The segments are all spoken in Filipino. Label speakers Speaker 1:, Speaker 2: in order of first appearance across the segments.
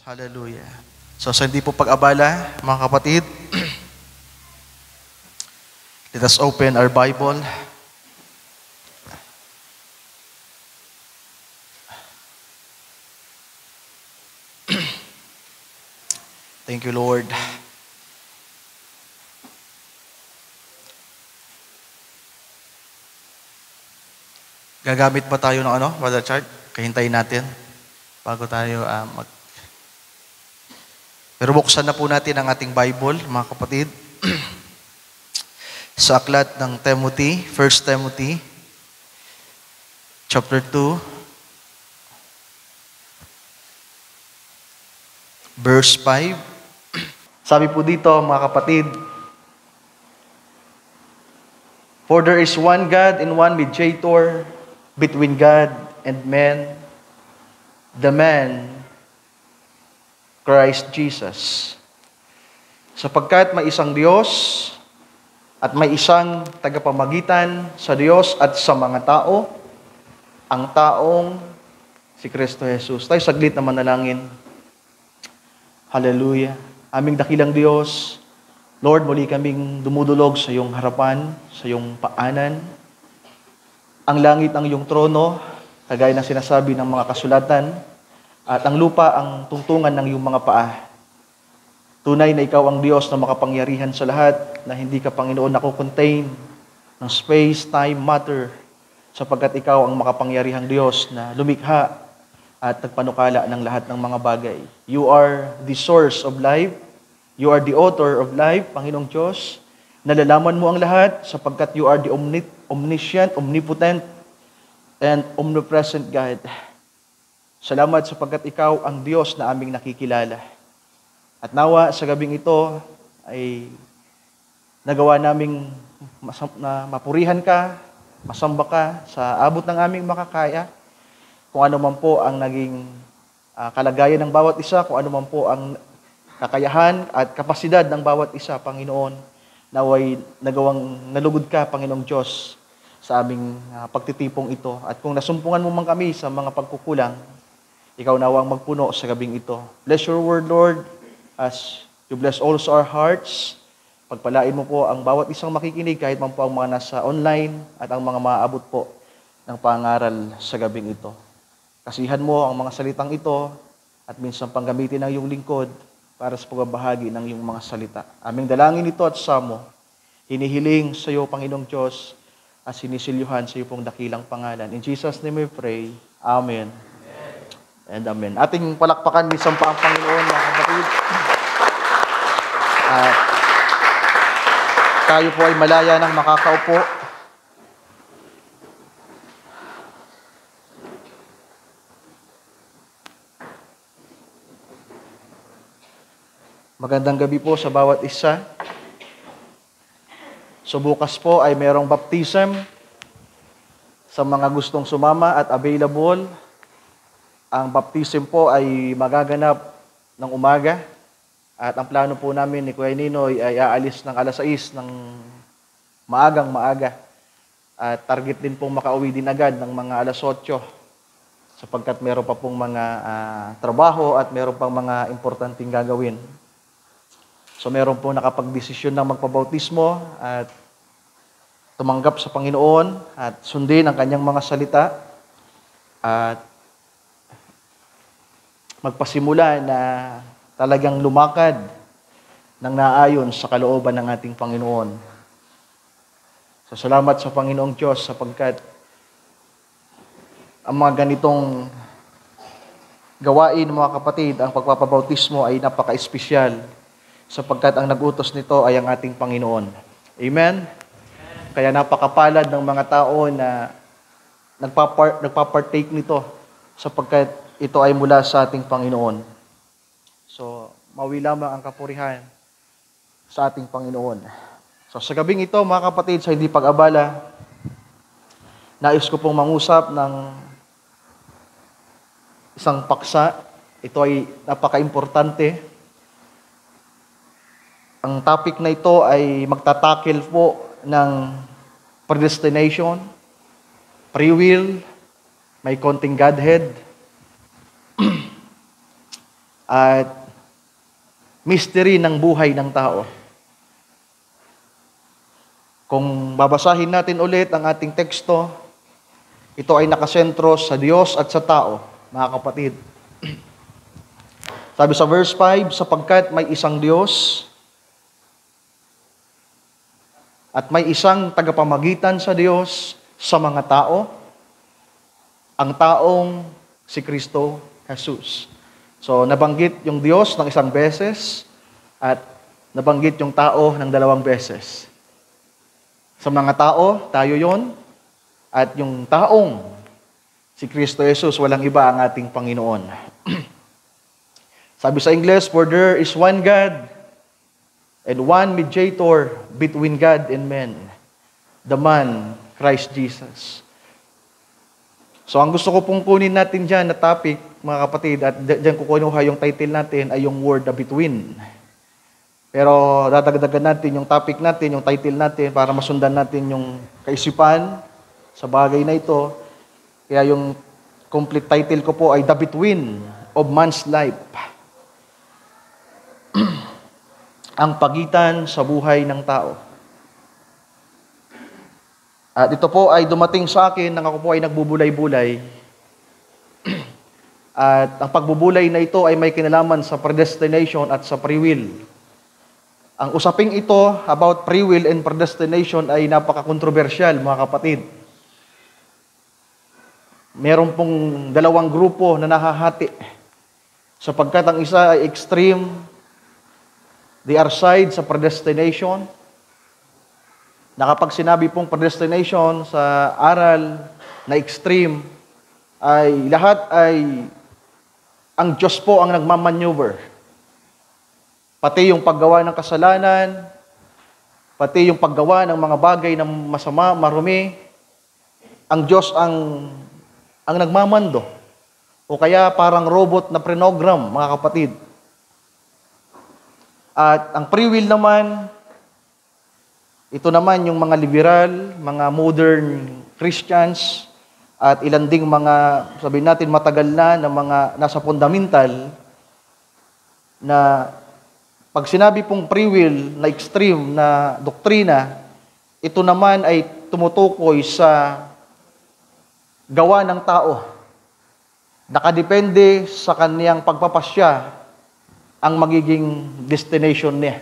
Speaker 1: Hallelujah. So sa hindi po pag-abala, mga kapatid, let us open our Bible. Thank you, Lord. Gagamit ba tayo ng Brother Chart? Kahintayin natin bago tayo Pero buksan na po natin ang ating Bible, mga kapatid. Sa aklat ng Timothy, 1 Timothy, chapter 2, verse 5. Sabi po dito, mga kapatid, "For there is one God and one mediator between God and men, the man, Christ Jesus. Sapagkat may isang Diyos at may isang tagapamagitan sa Diyos at sa mga tao, ang taong si Kristo Jesus." Tayo saglit na manalangin. Hallelujah. Aming dakilang Diyos, Lord, muli kaming dumudulog sa iyong harapan, sa iyong paanan. Ang langit ang iyong trono, kagaya ng sinasabi ng mga kasulatan, at ang lupa ang tungtungan ng iyong mga paa. Tunay na ikaw ang Diyos na makapangyarihan sa lahat, na hindi ka, Panginoon, nakukontain ng space, time, matter, sapagkat ikaw ang makapangyarihang Diyos na lumikha at nagpanukala ng lahat ng mga bagay. You are the source of life. You are the author of life, Panginoong Diyos. Nalalaman mo ang lahat sapagkat you are the omniscient, omnipotent, and omnipresent God. Salamat sapagkat ikaw ang Diyos na aming nakikilala. At nawa sa gabing ito ay nagawa naming na mapurihan ka, masamba ka sa abot ng aming makakaya. Kung ano man po ang naging kalagayan ng bawat isa, kung ano man po ang kakayahan at kapasidad ng bawat isa, Panginoon, naway nagawang nalugod ka, Panginoong Diyos, sa aming pagtitipong ito. At kung nasumpungan mo man kami sa mga pagkukulang, ikaw nawang magpuno sa gabing ito. Bless your word, Lord, as you bless also our hearts. Pagpalain mo po ang bawat isang makikinig, kahit man po ang mga nasa online at ang mga maaabot po ng pangaral sa gabing ito. Kasihan mo ang mga salitang ito at minsan pang gamitin ng iyong lingkod para sa pagbabahagi ng iyong mga salita. Aming dalangin ito at samo, hinihiling sa iyo, Panginoong Diyos, at sinisilyuhan sa iyo pong dakilang pangalan. In Jesus' name we pray. Amen. And amen. Ating palakpakan minsan pa ang Panginoon, mga kapatid. At tayo po ay malaya ng makakaupo. Magandang gabi po sa bawat isa. So bukas po ay merong baptism sa mga gustong sumama at available. Ang baptism po ay magaganap ng umaga at ang plano po namin ni Kuya Ninoy ay aalis ng alas 6 ng maaga at target din pong makauwi din agad ng mga alas 8 sapagkat meron pa pong mga trabaho at meron pang mga importanteng gagawin. So meron po nakapagdesisyon ng magpabautismo at tumanggap sa Panginoon at sundin ang kanyang mga salita at magpasimula na talagang lumakad ng naayon sa kalooban ng ating Panginoon. So salamat sa Panginoong Diyos sapagkat ang mga ganitong gawain, mga kapatid, ang pagpapabautismo ay napaka-espesyal sapagkat ang nag-utos nito ay ang ating Panginoon. Amen? Kaya napakapalad ng mga tao na nagpapartake nito sapagkat ito ay mula sa ating Panginoon. So, mawi lamang ang kapurihan sa ating Panginoon. So, sa gabing ito, mga kapatid, sa hindi pag-abala, nais ko pong mangusap ng isang paksa. Ito ay napaka-importante. Ang topic na ito ay magtatakil po ng predestination, free will, may konting Godhead, at mystery ng buhay ng tao. Kung babasahin natin ulit ang ating teksto, ito ay nakasentro sa Diyos at sa tao, mga kapatid. Sabi sa verse 5, sapagkat may isang Diyos at may isang tagapamagitan sa Diyos sa mga tao, ang taong si Kristo Jesus. So, nabanggit yung Diyos ng isang beses at nabanggit yung tao ng 2 beses. Sa mga tao, tayo yon, at yung taong si Kristo Jesus, walang iba ang ating Panginoon. Sabi sa English, for there is one God and one mediator between God and men, the man, Christ Jesus. So ang gusto ko pong kunin natin dyan na topic, mga kapatid, at dyan kukunuha yung title natin ay yung word na between. Pero dadagdagan natin yung topic natin, yung title natin, para masundan natin yung kaisipan sa bagay na ito. Kaya yung complete title ko po ay The Between of Man's Life. Ang pagitan sa buhay ng tao. At ito po ay dumating sa akin nang ako po ay nagbubulay-bulay. At ang pagbubulay na ito ay may kinalaman sa predestination at sa free will. Ang usaping ito about free will and predestination ay napaka-kontrobersyal, mga kapatid. Meron pong dalawang grupo na nahahati. Sapagkat ang isa ay extreme, they are side sa predestination. Na kapag sinabi pong predestination sa aral na extreme, ay lahat ay ang Diyos po ang nagmamaneuver. Pati yung paggawa ng kasalanan, pati yung paggawa ng mga bagay na masama, marumi, ang Diyos ang nagmamando. O kaya parang robot na program, mga kapatid. At ang free will naman, ito naman yung mga liberal, mga modern Christians, at ilan ding mga, sabihin natin, matagal na mga nasa fundamental, na pag sinabi pong free will na extreme na doktrina, ito naman ay tumutukoy sa gawa ng tao. Nakadepende sa kaniyang pagpapasya ang magiging destination niya.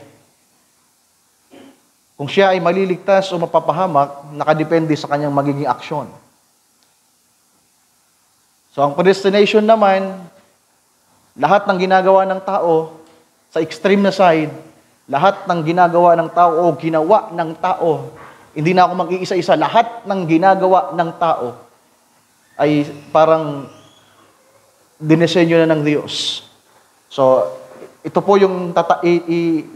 Speaker 1: Kung siya ay maliligtas o mapapahamak, nakadepende sa kanyang magiging aksyon. So ang predestination naman, lahat ng ginagawa ng tao, sa extreme na side, lahat ng ginagawa ng tao o ginawa ng tao, hindi na ako mag-iisa-isa, lahat ng ginagawa ng tao ay parang dinesenyo na ng Diyos. So, ito po yung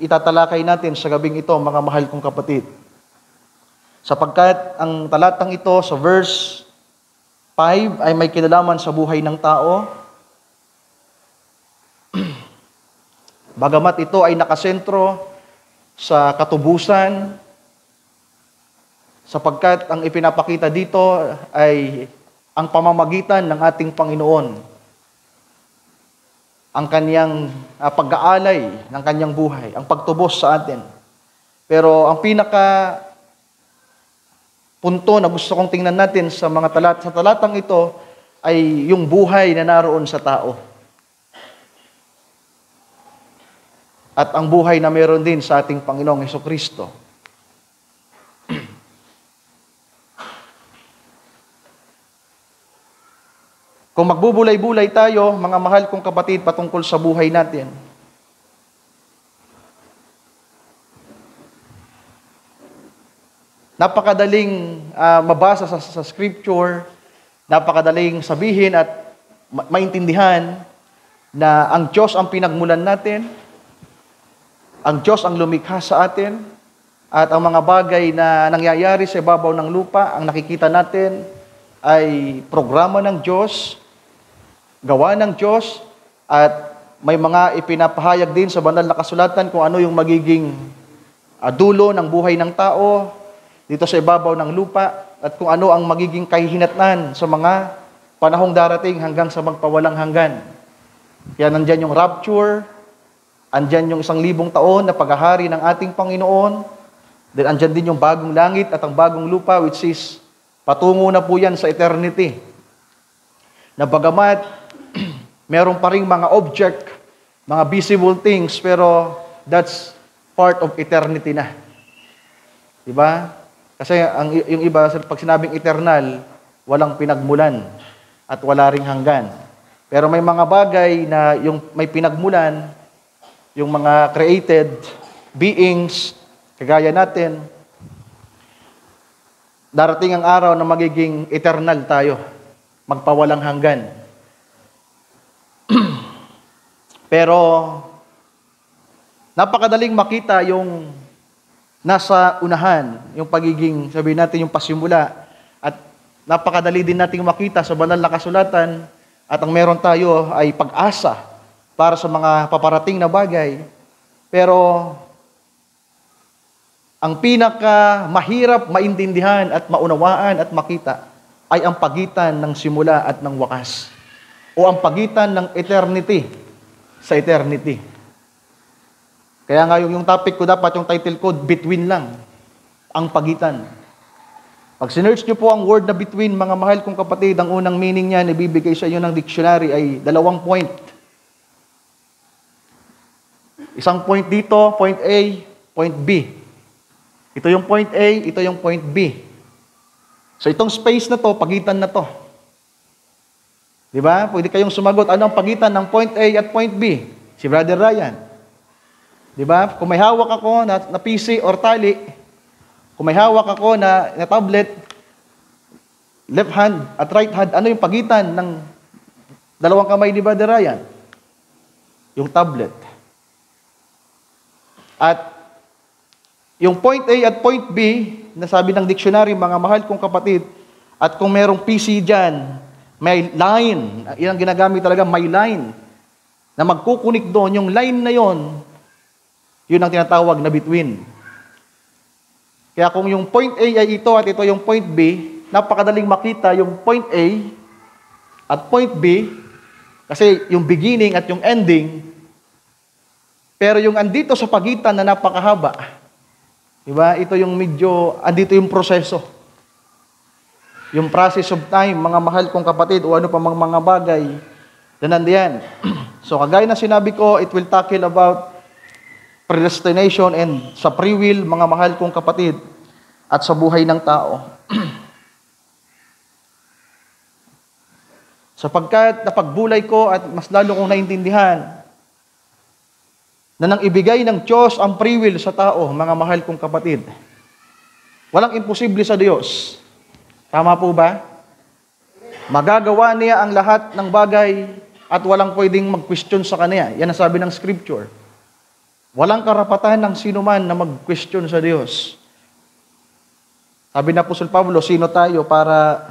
Speaker 1: itatalakay natin sa gabing ito, mga mahal kong kapatid. Sapagkat ang talatang ito sa verse 5 ay may kinalaman sa buhay ng tao. Bagamat ito ay nakasentro sa katubusan, sapagkat ang ipinapakita dito ay ang pamamagitan ng ating Panginoon, ang kaniyang pag-aalay ng kaniyang buhay, ang pagtubos sa atin. Pero ang pinaka punto na gusto kong tingnan natin sa sa talatang ito ay yung buhay na naroon sa tao. At ang buhay na meron din sa ating Panginoong Hesukristo. Kung magbubulay-bulay tayo, mga mahal kong kapatid, patungkol sa buhay natin, napakadaling mabasa sa scripture, napakadaling sabihin at maintindihan na ang Diyos ang pinagmulan natin, ang Diyos ang lumikha sa atin, at ang mga bagay na nangyayari sa ibabaw ng lupa, ang nakikita natin ay programa ng Diyos, gawa ng Diyos, at may mga ipinapahayag din sa banal na kasulatan kung ano yung magiging dulo ng buhay ng tao dito sa ibabaw ng lupa, at kung ano ang magiging kahihinatnan sa mga panahong darating hanggang sa magpawalang hanggan. Kaya nandyan yung rapture, andyan yung 1,000 taon na paghahari ng ating Panginoon, then andyan din yung bagong langit at ang bagong lupa, which is patungo na po yan sa eternity. Na bagamat meron pa ring mga object, mga visible things, pero that's part of eternity na. Diba? Kasi yung iba, pag sinabing eternal, walang pinagmulan at wala ring hanggan. Pero may mga bagay na yung may pinagmulan, yung mga created beings, kagaya natin, darating ang araw na magiging eternal tayo, magpawalang hanggan. Pero, napakadaling makita yung nasa unahan, yung pagiging, sabihin natin, yung pasimula. At napakadali din nating makita sa banal na kasulatan at ang meron tayo ay pag-asa para sa mga paparating na bagay. Pero, ang pinaka mahirap maintindihan at maunawaan at makita ay ang pagitan ng simula at ng wakas. O ang pagitan ng eternity sa eternity. Kaya nga yung topic ko dapat, yung title ko, between lang. Ang pagitan. Pag sinearch nyo po ang word na between, mga mahal kong kapatid, ang unang meaning niya, ibibigay sa inyo ng dictionary ay 2 point. Isang point dito, point A, point B. Ito yung point A, ito yung point B. So itong space na to, pagitan na to. Di ba? Pwede kayong sumagot, ano ang pagitan ng point A at point B? Si Brother Ryan. Di ba? Kung may hawak ako na PC or tali, kung may hawak ako na tablet, left hand at right hand, ano yung pagitan ng dalawang kamay ni Brother Ryan? Yung tablet. At yung point A at point B, nasabi ng dictionary, mga mahal kong kapatid, at kung merong PC dyan, may line, yan ang ginagamit talaga, may line, na magkukunik doon, yung line na yon, yun ang tinatawag na between. Kaya kung yung point A ay ito at ito yung point B, napakadaling makita yung point A at point B, kasi yung beginning at yung ending, pero yung andito sa pagitan na napakahaba, diba? Ito yung medyo, andito yung proseso. Yung process of time, mga mahal kong kapatid, o ano pa mga bagay, na nandiyan. So, kagaya na sinabi ko, it will tackle about predestination and sa free will, mga mahal kong kapatid, at sa buhay ng tao. Sapagkat napagbulay ko at mas lalo kong naintindihan na nang ibigay ng Diyos ang free will sa tao, mga mahal kong kapatid. Walang imposible sa Diyos. Tama po ba? Magagawa niya ang lahat ng bagay at walang pwedeng mag-question sa kanya. Yan ang sabi ng Scripture. Walang karapatan ng sino man na mag-question sa Diyos. Sabi na Apostol Pablo, sino tayo para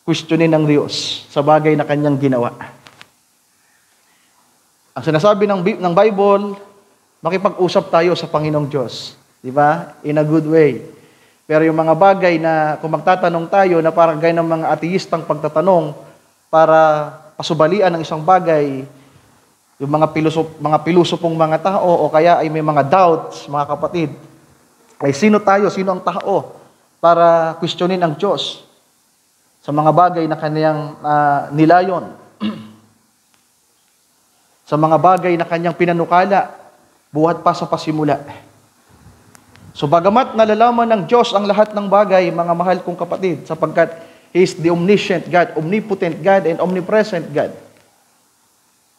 Speaker 1: questionin ng Diyos sa bagay na kanyang ginawa? Ang sinasabi ng Bible, makipag-usap tayo sa Panginoong Diyos. Di ba? In a good way. Pero yung mga bagay na kung magtatanong tayo na parang gaya ng mga ateistang pagtatanong para pasubalian ng isang bagay, yung mga pilusopong mga tao o kaya ay may mga doubts, mga kapatid, ay sino tayo, sino ang tao para questionin ang Diyos sa mga bagay na kanyang nilayon. Sa mga bagay na kanyang pinanukala, buhat pa sa pasimula. So bagamat nalalaman ng Diyos ang lahat ng bagay, mga mahal kong kapatid, sapagkat He is the omniscient God, omnipotent God, and omnipresent God.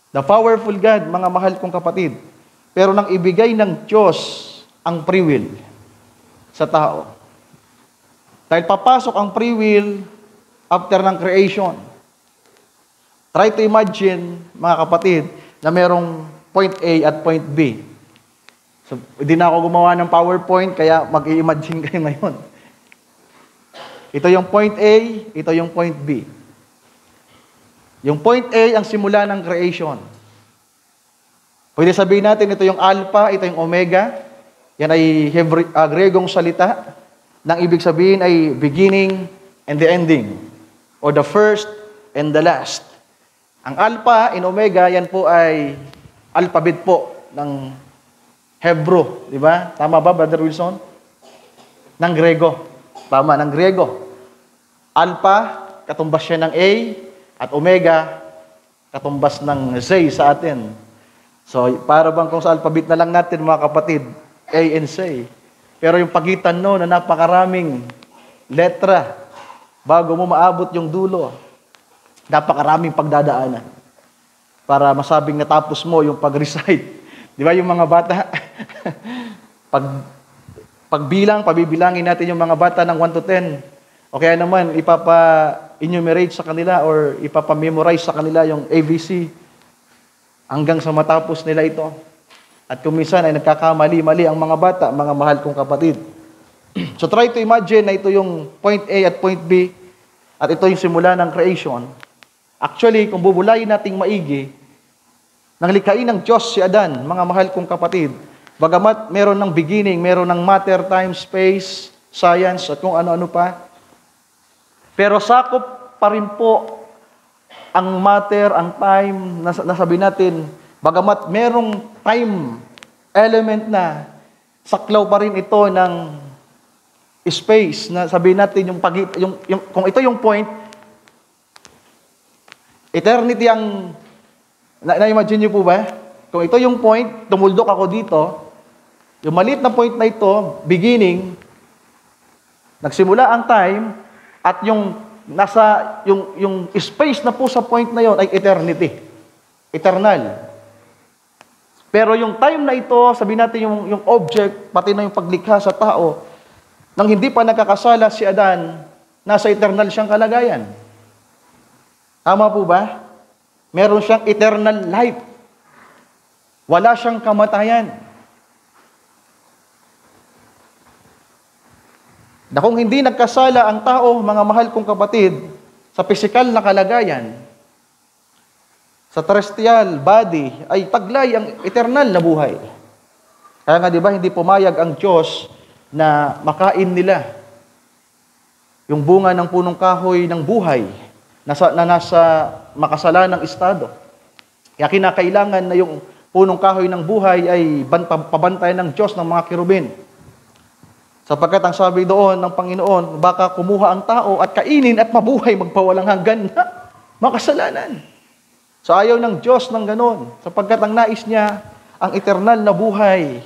Speaker 1: The powerful God, mga mahal kong kapatid. Pero nang ibigay ng Diyos ang free will sa tao. Dahil papasok ang free will after ng creation. Try to imagine, mga kapatid, na merong point A at point B. So, hindi na ako gumawa ng PowerPoint, kaya mag-i-imagine kayo ngayon. Ito yung point A, ito yung point B. Yung point A ang simula ng creation. Pwede sabihin natin, ito yung alpha, ito yung omega. Yan ay Gregong salita. Nang ibig sabihin ay beginning and the ending. Or the first and the last. Ang Alpha and Omega, yan po ay alphabet po ng Hebrew, di ba? Tama ba, Brother Wilson? Ng Grego. Tama, ng Grego. Alpha, katumbas siya ng A, at Omega, katumbas ng Z sa atin. So, para bang kung sa alphabet na lang natin, mga kapatid, A and Z. Pero yung pagitan no, na napakaraming letra, bago mo maabot yung dulo, napakaraming pagdadaanan para masabing natapos mo yung pag-recite. Di ba yung mga bata, pabibilangin natin yung mga bata ng 1 to 10. O kaya naman, ipapa-enumerate sa kanila or ipapa-memorize sa kanila yung ABC hanggang sa matapos nila ito. At kung minsan ay nagkakamali-mali ang mga bata, mga mahal kong kapatid. So try to imagine na ito yung point A at point B at ito yung simula ng creation. Actually, kung bubulayin nating maigi, nang likhain ng Diyos si Adan, mga mahal kong kapatid, bagamat meron ng beginning, meron ng matter, time, space, science, at kung ano-ano pa, pero sakop pa rin po ang matter, ang time, nasabi natin, bagamat merong time element na, saklaw pa rin ito ng space, na sabihin natin kung ito yung point, eternity ang, na-imagine niyo po ba? Kung ito yung point, tumuldok ako dito, yung maliit na point na ito, beginning, nagsimula ang time, at yung space na po sa point na yon ay eternity. Eternal. Pero yung time na ito, sabihin natin yung object, pati na yung paglikha sa tao, nang hindi pa nakakasala si Adan, nasa eternal siyang kalagayan. Tama po ba? Meron siyang eternal life. Wala siyang kamatayan. Na kung hindi nagkasala ang tao, mga mahal kong kapatid, sa pisikal na kalagayan, sa terrestrial body, ay taglay ang eternal na buhay. Kaya nga, di ba, hindi pumayag ang Diyos na makain nila yung bunga ng punong kahoy ng buhay na nasa makasalanang estado. Kaya kinakailangan na yung punong kahoy ng buhay ay pabantayan ng Diyos ng mga kirubin. Sapagkat ang sabi doon ng Panginoon, baka kumuha ang tao at kainin at mabuhay magpawalang hanggan na makasalanan. So ayaw ng Diyos ng ganon, sapagkat ang nais niya, ang eternal na buhay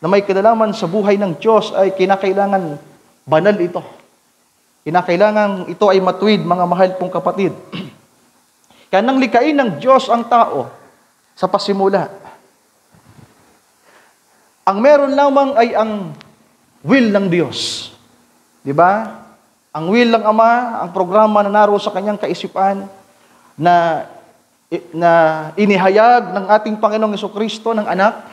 Speaker 1: na may kinalaman sa buhay ng Diyos ay kinakailangan banal ito. Kinakailangan ito ay matuwid, mga mahal kong kapatid. Kaya nang likhain ng Diyos ang tao sa pasimula, ang meron lamang ay ang will ng Diyos. Di ba? Ang will ng Ama, ang programa na naroon sa kanyang kaisipan na inihayag ng ating Panginoong Jesucristo ng anak,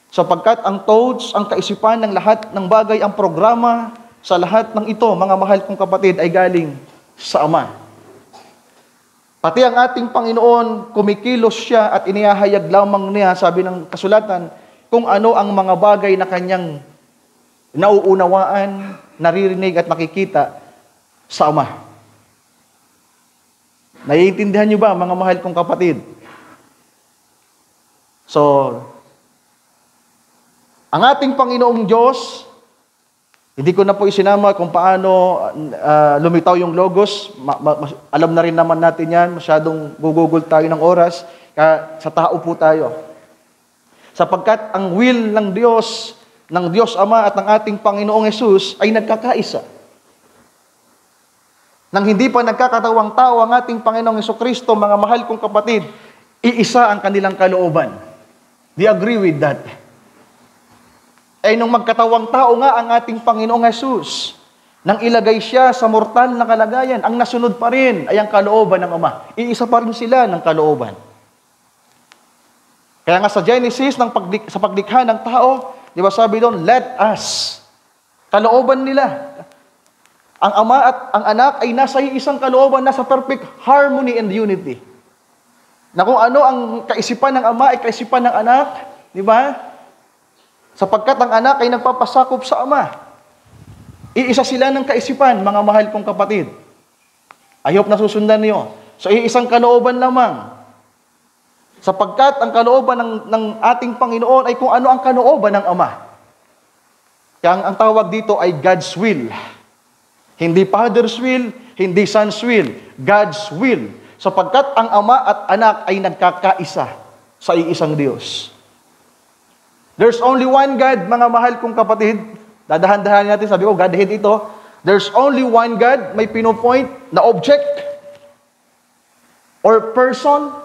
Speaker 1: sapagkat ang thoughts, ang kaisipan ng lahat ng bagay, ang programa sa lahat ng ito, mga mahal kong kapatid, ay galing sa Ama. Pati ang ating Panginoon, kumikilos siya at inihahayag lamang niya, sabi ng kasulatan, kung ano ang mga bagay na kanyang nauunawaan, naririnig at nakikita sa Ama. Naiintindihan niyo ba, mga mahal kong kapatid? So, ang ating Panginoong Diyos, hindi ko na po isinama kung paano lumitaw yung logos. Alam na rin naman natin yan. Masyadong gugugol tayo ng oras. Kaya sa tao po tayo. Sapagkat ang will ng Diyos Ama at ng ating Panginoong Hesus ay nagkakaisa. Nang hindi pa nagkakatawang tao ang ating Panginoong Jesucristo, mga mahal kong kapatid, iisa ang kanilang kalooban. Do you agree with that? Ay nung magkatawang tao nga ang ating Panginoong Hesus, nang ilagay siya sa mortal na kalagayan, ang nasunod pa rin ay ang kalooban ng Ama. Iisa pa rin sila ng kalooban. Kaya nga sa Genesis, sa paglikha ng tao, di ba sabi doon, let us. Kalooban nila. Ang Ama at ang Anak ay nasa isang kalooban, nasa perfect harmony and unity. Na kung ano ang kaisipan ng Ama ay kaisipan ng Anak, di ba? Sapagkat ang Anak ay nagpapasakop sa Ama. Iisa sila ng kaisipan, mga mahal kong kapatid. I hope nasusundan niyo. sa iisang kalooban lamang. Sapagkat ang kalooban ng ating Panginoon ay kung ano ang kalooban ng Ama. Kaya ang tawag dito ay God's will. Hindi Father's will, hindi Son's will, God's will. Sapagkat ang Ama at Anak ay nagkakaisa sa iisang Diyos. There's only one God, mga mahal kong kapatid. Dadahan-dahan natin, sabi ko, Godhead ito. There's only one God, may pinopoint na object or person,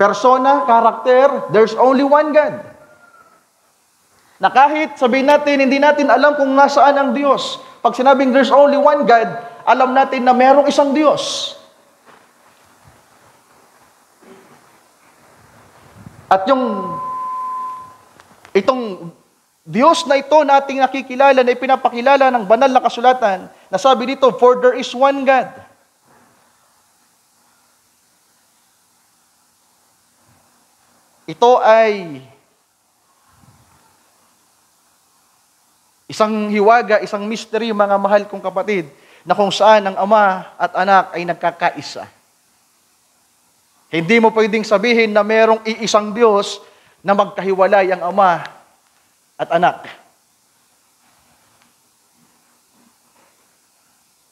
Speaker 1: persona, karakter. There's only one God. Na kahit sabihin natin, hindi natin alam kung nasaan ang Diyos. Pag sinabing there's only one God, alam natin na merong isang Diyos. At itong Diyos na ito nating nakikilala, na ipinapakilala ng banal na kasulatan, na sabi dito, for there is one God. Ito ay isang hiwaga, isang mystery, mga mahal kong kapatid, na kung saan ang Ama at Anak ay nagkakaisa. Hindi mo pwedeng sabihin na merong iisang Diyos na magkahiwalay ang Ama at Anak.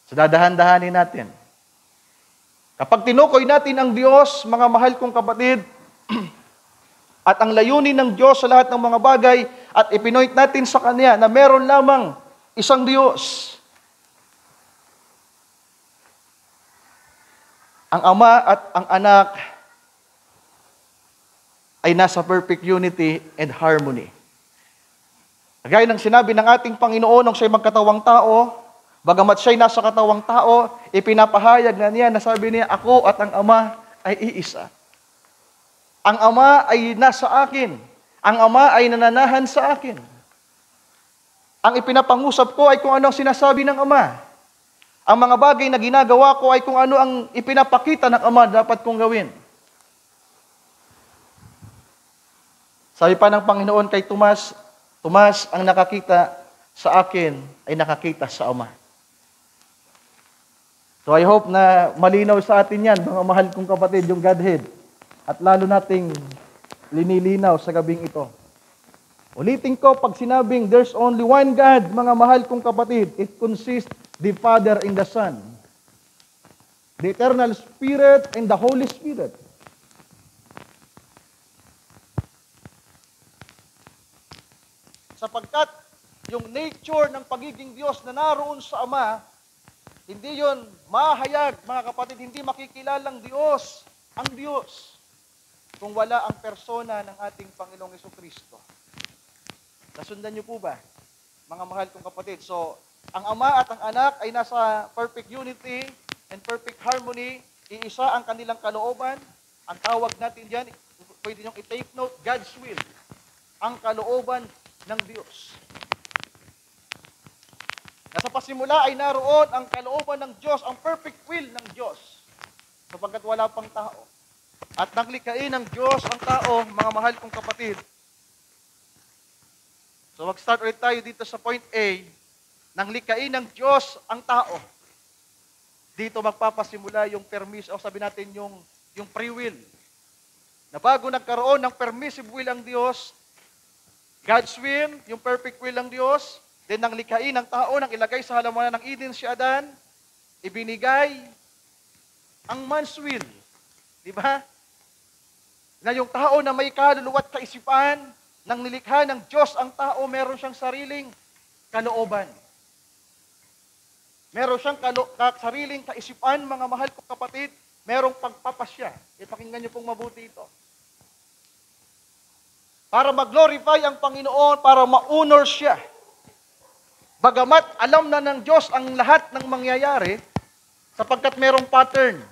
Speaker 1: So dadahan-dahanin natin. Kapag tinukoy natin ang Diyos, mga mahal kong kapatid, at ang layunin ng Diyos sa lahat ng mga bagay, at ipinoint natin sa Kanya na meron lamang isang Diyos. Ang Ama at ang Anak ay nasa perfect unity and harmony. Gaya ng sinabi ng ating Panginoon nung siya'y magkatawang tao, bagamat siya'y nasa katawang tao, ipinapahayag na niya, nasabi niya, ako at ang Ama ay iisa. Ang Ama ay nasa akin. Ang Ama ay nananahan sa akin. Ang ipinapangusap ko ay kung ano ang sinasabi ng Ama. Ang mga bagay na ginagawa ko ay kung ano ang ipinapakita ng Ama dapat kong gawin. Sabi pa ng Panginoon kay Tomas, Tomas, ang nakakita sa akin ay nakakita sa Ama. So I hope na malinaw sa atin yan, mga mahal kong kapatid, yung Godhead. At lalo nating linilinaw sa gabing ito. Ulitin ko, pag sinabing there's only one God, mga mahal kong kapatid, it consists the Father and the Son, the Eternal Spirit and the Holy Spirit. Sapagkat yung nature ng pagiging Diyos na naroon sa Ama, hindi yon mahayag, mga kapatid, hindi makikilalang Diyos, ang Diyos, kung wala ang persona ng ating Panginoong Jesucristo. Nasundan niyo po ba, mga mahal kong kapatid? So, ang Ama at ang Anak ay nasa perfect unity and perfect harmony. Iisa ang kanilang kalooban. Ang tawag natin dyan, pwede niyong i-take note, God's will. Ang kalooban ng Diyos. Nasa pasimula ay naroon ang kalooban ng Diyos, ang perfect will ng Diyos. Sapagkat wala pang tao. At naglikhain ng Diyos ang tao, mga mahal kong kapatid. So mag-start ulit tayo dito sa point A. Nang likhain ng Diyos ang tao. Dito magpapasimula yung permissive, o sabi natin yung free will. Na bago nagkaroon ng permissive will ang Diyos, God's will, yung perfect will ng Diyos, then nang likhain ng tao, nang ilagay sa halamunan ng Eden si Adan, ibinigay ang man's will. Di ba? Na yung tao na may kaluluwa at kaisipan, nang nilikha ng Diyos ang tao, meron siyang sariling kalooban. Meron siyang sariling kaisipan, mga mahal kong kapatid, merong pagpapasya. Ipakinggan niyo pong mabuti ito. Para mag-glorify ang Panginoon, para ma-honor siya. Bagamat alam na ng Diyos ang lahat ng mangyayari, sapagkat merong pattern.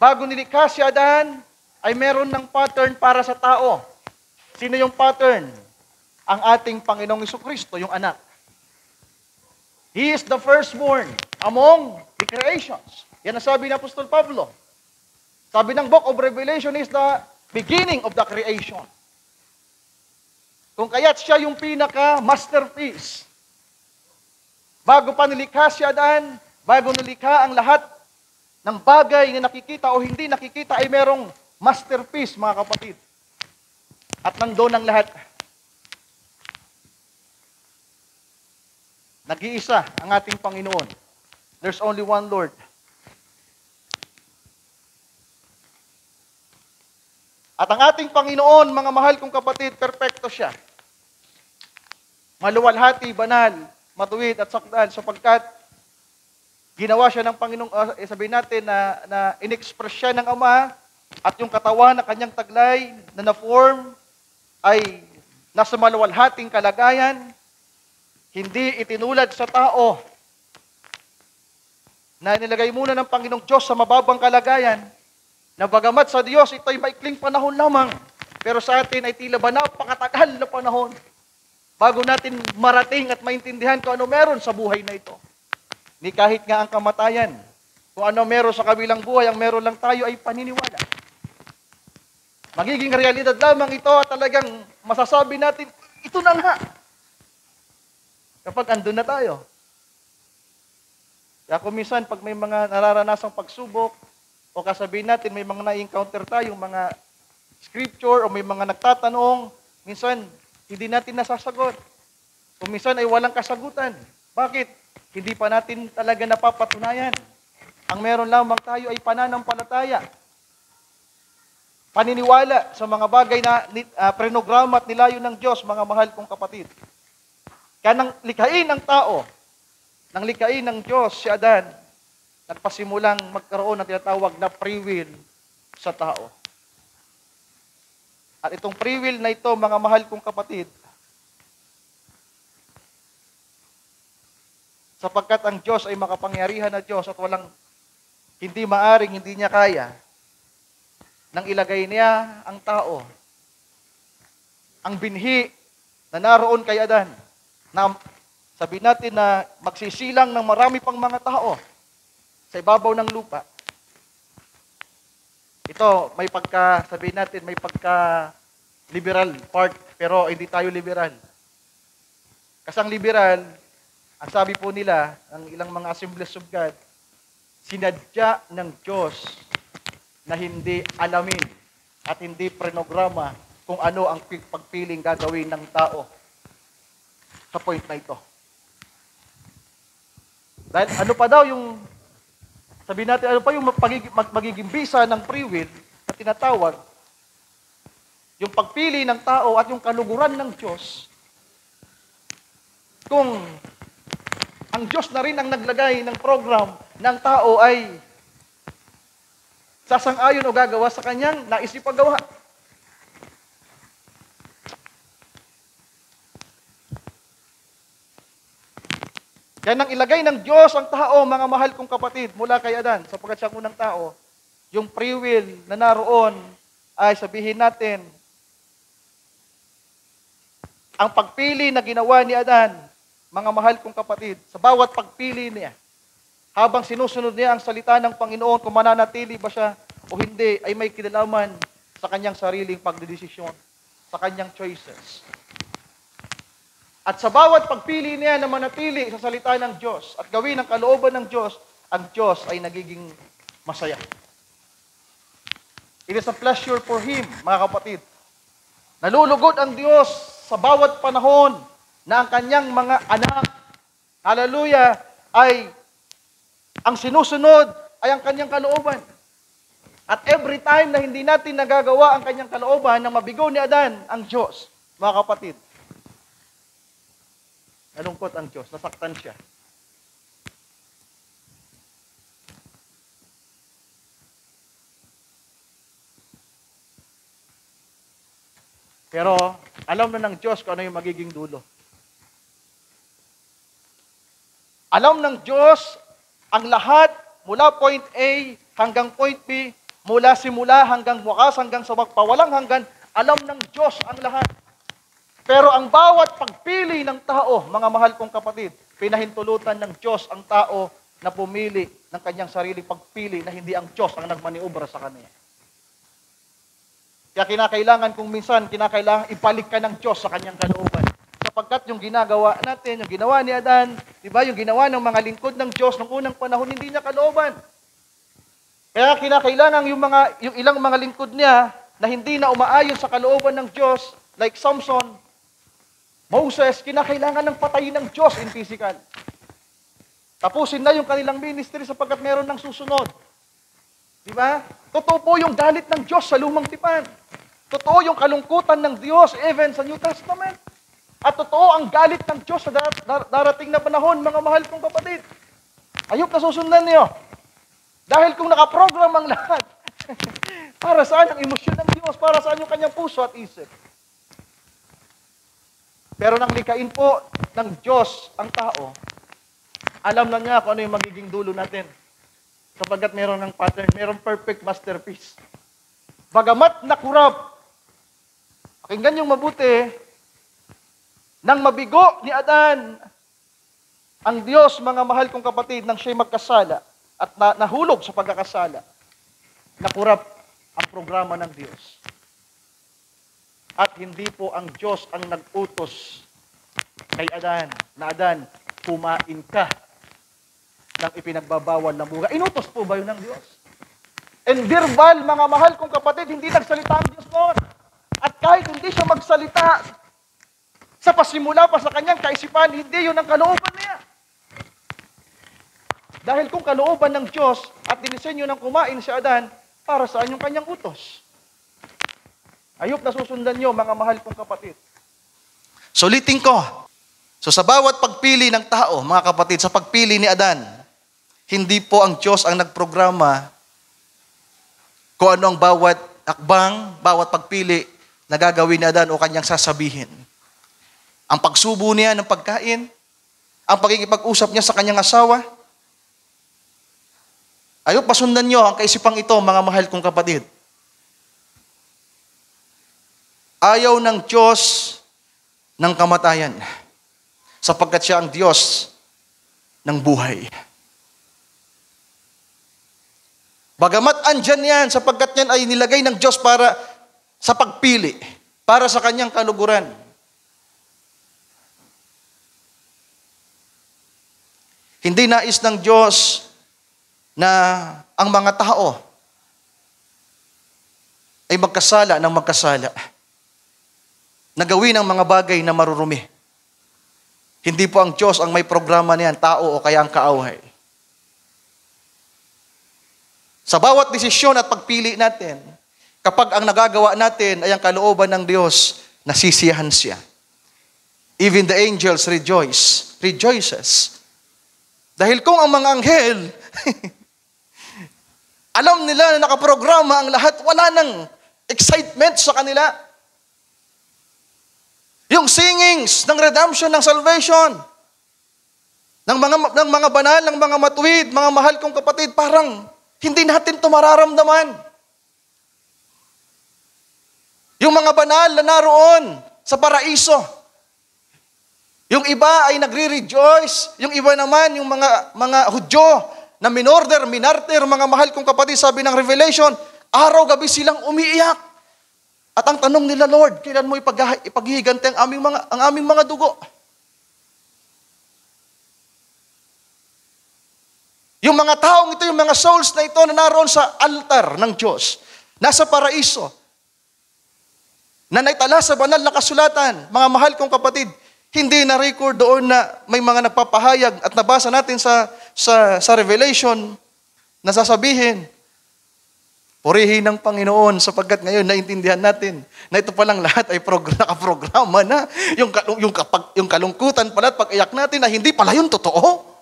Speaker 1: Bago nilikha si Adan, ay meron ng pattern para sa tao. Sino yung pattern? Ang ating Panginoong Jesucristo, yung anak. He is the firstborn among the creations. Yan ang sabi ni Apostol Pablo. Sabi ng Book of Revelation is the beginning of the creation. Kung kaya't siya yung pinaka-masterpiece. Bago pa nilikha si Adan, bago nilikha ang lahat ng bagay na nakikita o hindi nakikita ay merong masterpiece, mga kapatid. At nandoon ang lahat. Nag-iisa ang ating Panginoon. There's only one Lord. At ang ating Panginoon, mga mahal kong kapatid, perpekto siya. Maluwalhati, banal, matuwid at sakdal sapagkat ginawa siya ng Panginoong, sabihin natin na in-express siya ng Ama at yung katawan na kanyang taglay na na-form ay nasa maluwalhating kalagayan, hindi itinulad sa tao na nilagay muna ng Panginoong Diyos sa mababang kalagayan na bagamat sa Diyos ito'y maikling panahon lamang, pero sa atin ay tila ba napakatagal na panahon bago natin marating at maintindihan kung ano meron sa buhay na ito. Ni kahit nga ang kamatayan, kung ano meron sa kabilang buhay, ang meron lang tayo ay paniniwala. Magiging realidad lamang ito at talagang masasabi natin, ito na nga. Kapag andun na tayo. Kaya kung minsan, pag may mga nararanasang pagsubok, o kasabihin natin, may mga na-encounter tayong mga scripture, o may mga nagtatanong, minsan, hindi natin nasasagot. Kung minsan ay walang kasagutan. Bakit? Hindi pa natin talaga napapatunayan. Ang meron lamang tayo ay pananampalataya. Paniniwala sa mga bagay na prenograma at nilayo ng Diyos, mga mahal kong kapatid. Kaya nang likhain ng tao, nang likhain ng Diyos si Adan, nagpasimulang magkaroon ng tinatawag na free will sa tao. At itong free will na ito, mga mahal kong kapatid, sapagkat ang Diyos ay makapangyarihan na Diyos at walang hindi maaring, hindi niya kaya, nang ilagay niya ang tao, ang binhi na naroon kay Adan, na sabihin natin na magsisilang ng marami pang mga tao sa ibabaw ng lupa. Ito, may pagka, sabihin natin, may pagka liberal part, pero hindi tayo liberal. Kasi ang liberal, ang sabi po nila, ang ilang mga Assemblies of God, sinadya ng Diyos na hindi alamin at hindi prenograma kung ano ang pagpiling gagawin ng tao sa point na ito. Dahil ano pa daw yung, sabihin natin, ano pa yung magiging bisa ng free will na tinatawag, yung pagpili ng tao at yung kaluguran ng Diyos, kung ang Diyos na rin ang naglagay ng program ng tao ay sasang-ayon o gagawa sa kanyang naisipagawa. Kaya nang ilagay ng Diyos ang tao, mga mahal kong kapatid, mula kay Adan, sapagkat siya ang unang tao, yung free will na naroon ay sabihin natin, ang pagpili na ginawa ni Adan, mga mahal kong kapatid, sa bawat pagpili niya, habang sinusunod niya ang salita ng Panginoon, kung mananatili ba siya o hindi, ay may kinalaman sa kanyang sariling pagdedesisyon, sa kanyang choices. At sa bawat pagpili niya na manatili sa salita ng Diyos at gawin ang kalooban ng Diyos, ang Diyos ay nagiging masaya. It is a pleasure for Him, mga kapatid. Nalulugod ang Diyos sa bawat panahon na ang kanyang mga anak, hallelujah, ay ang sinusunod ay ang kanyang kalooban. At every time na hindi natin nagagawa ang kanyang kalooban, na mabigo ni Adan ang Diyos, mga kapatid, nalungkot ang Diyos, nasaktan siya. Pero alam na ng Diyos kung ano yung magiging dulo. Alam ng Diyos ang lahat mula point A hanggang point B, mula simula hanggang wakas, hanggang sa magpawalang hanggan, alam ng Diyos ang lahat. Pero ang bawat pagpili ng tao, mga mahal kong kapatid, pinahintulutan ng Diyos ang tao na pumili ng kanyang sariling pagpili na hindi ang Diyos ang nagmaniobra sa kanya. Kaya kinakailangan kung minsan, kinakailangan ibalik ka ng Diyos sa kanyang kalooban. Sapagkat yung ginagawa natin, yung ginawa ni Adan, di ba, yung ginawa ng mga lingkod ng Diyos nung unang panahon, hindi niya kalooban. Kaya kinakailangan yung ilang mga lingkod niya na hindi na umaayon sa kalooban ng Diyos, like Samson, Moses, kinakailangan ng patayin ng Diyos in physical. Tapusin na yung kanilang ministry sapagkat meron ng susunod. Di ba? Totoo po yung galit ng Diyos sa lumang tipan. Totoo yung kalungkutan ng Diyos even sa New Testament. At totoo ang galit ng Diyos sa darating na panahon, mga mahal kong kapatid. Ayop na susundan niyo. Dahil kung nakaprogram ang lahat, para saan ang emosyon ng Diyos? Para saan yung kanyang puso at isip? Pero nang likain po ng Diyos ang tao, alam na niya kung ano yung magiging dulo natin. Sapagkat meron ng pattern, meron perfect masterpiece. Bagamat nakurap, pakinggan yung mabuti, nang mabigo ni Adan, ang Diyos, mga mahal kong kapatid, nang siya'y magkasala at nahulog sa pagkakasala, nakurap ang programa ng Diyos. At hindi po ang Diyos ang nag-utos kay Adan, na Adan, kumain ka ng ipinagbabawal na bunga. Inutos po ba yun ng Diyos? And verbal, mga mahal kong kapatid, hindi nagsalita ang Diyos noon. At kahit hindi siya magsalita, sa pasimula pa sa kanyang kaisipan, hindi yun ang kalooban niya. Dahil kung kalooban ng Diyos at dinisenyo ng kumain si Adan, para saan yung kanyang utos? Ayop na susundan nyo, mga mahal kong kapatid. Sulitin ko. So sa bawat pagpili ng tao, mga kapatid, sa pagpili ni Adan, hindi po ang Diyos ang nagprograma kung ano ang bawat akbang, bawat pagpili na gagawin ni Adan o kanyang sasabihin. Ang pagsubo niya ng pagkain, ang pagkikipag-usap niya sa kanyang asawa. Ayop, pasundan nyo ang kaisipang ito, mga mahal kong kapatid. Ayaw ng Diyos ng kamatayan sapagkat siya ang Diyos ng buhay. Bagamat andyan yan sapagkat yan ay nilagay ng Diyos para sa pagpili, para sa kanyang kaluguran. Hindi nais ng Diyos na ang mga tao ay magkasala ng magkasala, na gawin ang mga bagay na marurumi. Hindi po ang Diyos ang may programa niyan, tao o kaya ang kaaway. Sa bawat desisyon at pagpili natin, kapag ang nagagawa natin ay ang kalooban ng Diyos, nasisiyahan siya. Even the angels rejoices. Dahil kung ang mga anghel, alam nila na nakaprograma ang lahat, wala nang excitement sa kanila. Yung singings ng redemption, ng salvation, ng mga banal, ng mga matuwid, mga mahal kong kapatid, parang hindi natin ito mararamdaman. Yung mga banal na naroon sa paraiso, yung iba ay nagre-rejoice, yung iba naman, yung mga Hudyo na minorder, minartir, mga mahal kong kapatid, sabi ng Revelation, araw-gabi silang umiiyak. At ang tanong nila, Lord, kailan mo ipaghihiganti ang aming mga dugo? Yung mga taong ito, yung mga souls na ito na naroon sa altar ng Diyos, nasa paraiso, na naitala sa banal na kasulatan, mga mahal kong kapatid, hindi na-record doon na may mga nagpapahayag at nabasa natin sa Revelation na sasabihin, purihin ng Panginoon sapagkat ngayon naintindihan natin na ito palang lahat ay nakaprograma na. Yung kalungkutan pala at pag-iyak natin na hindi pala yun totoo.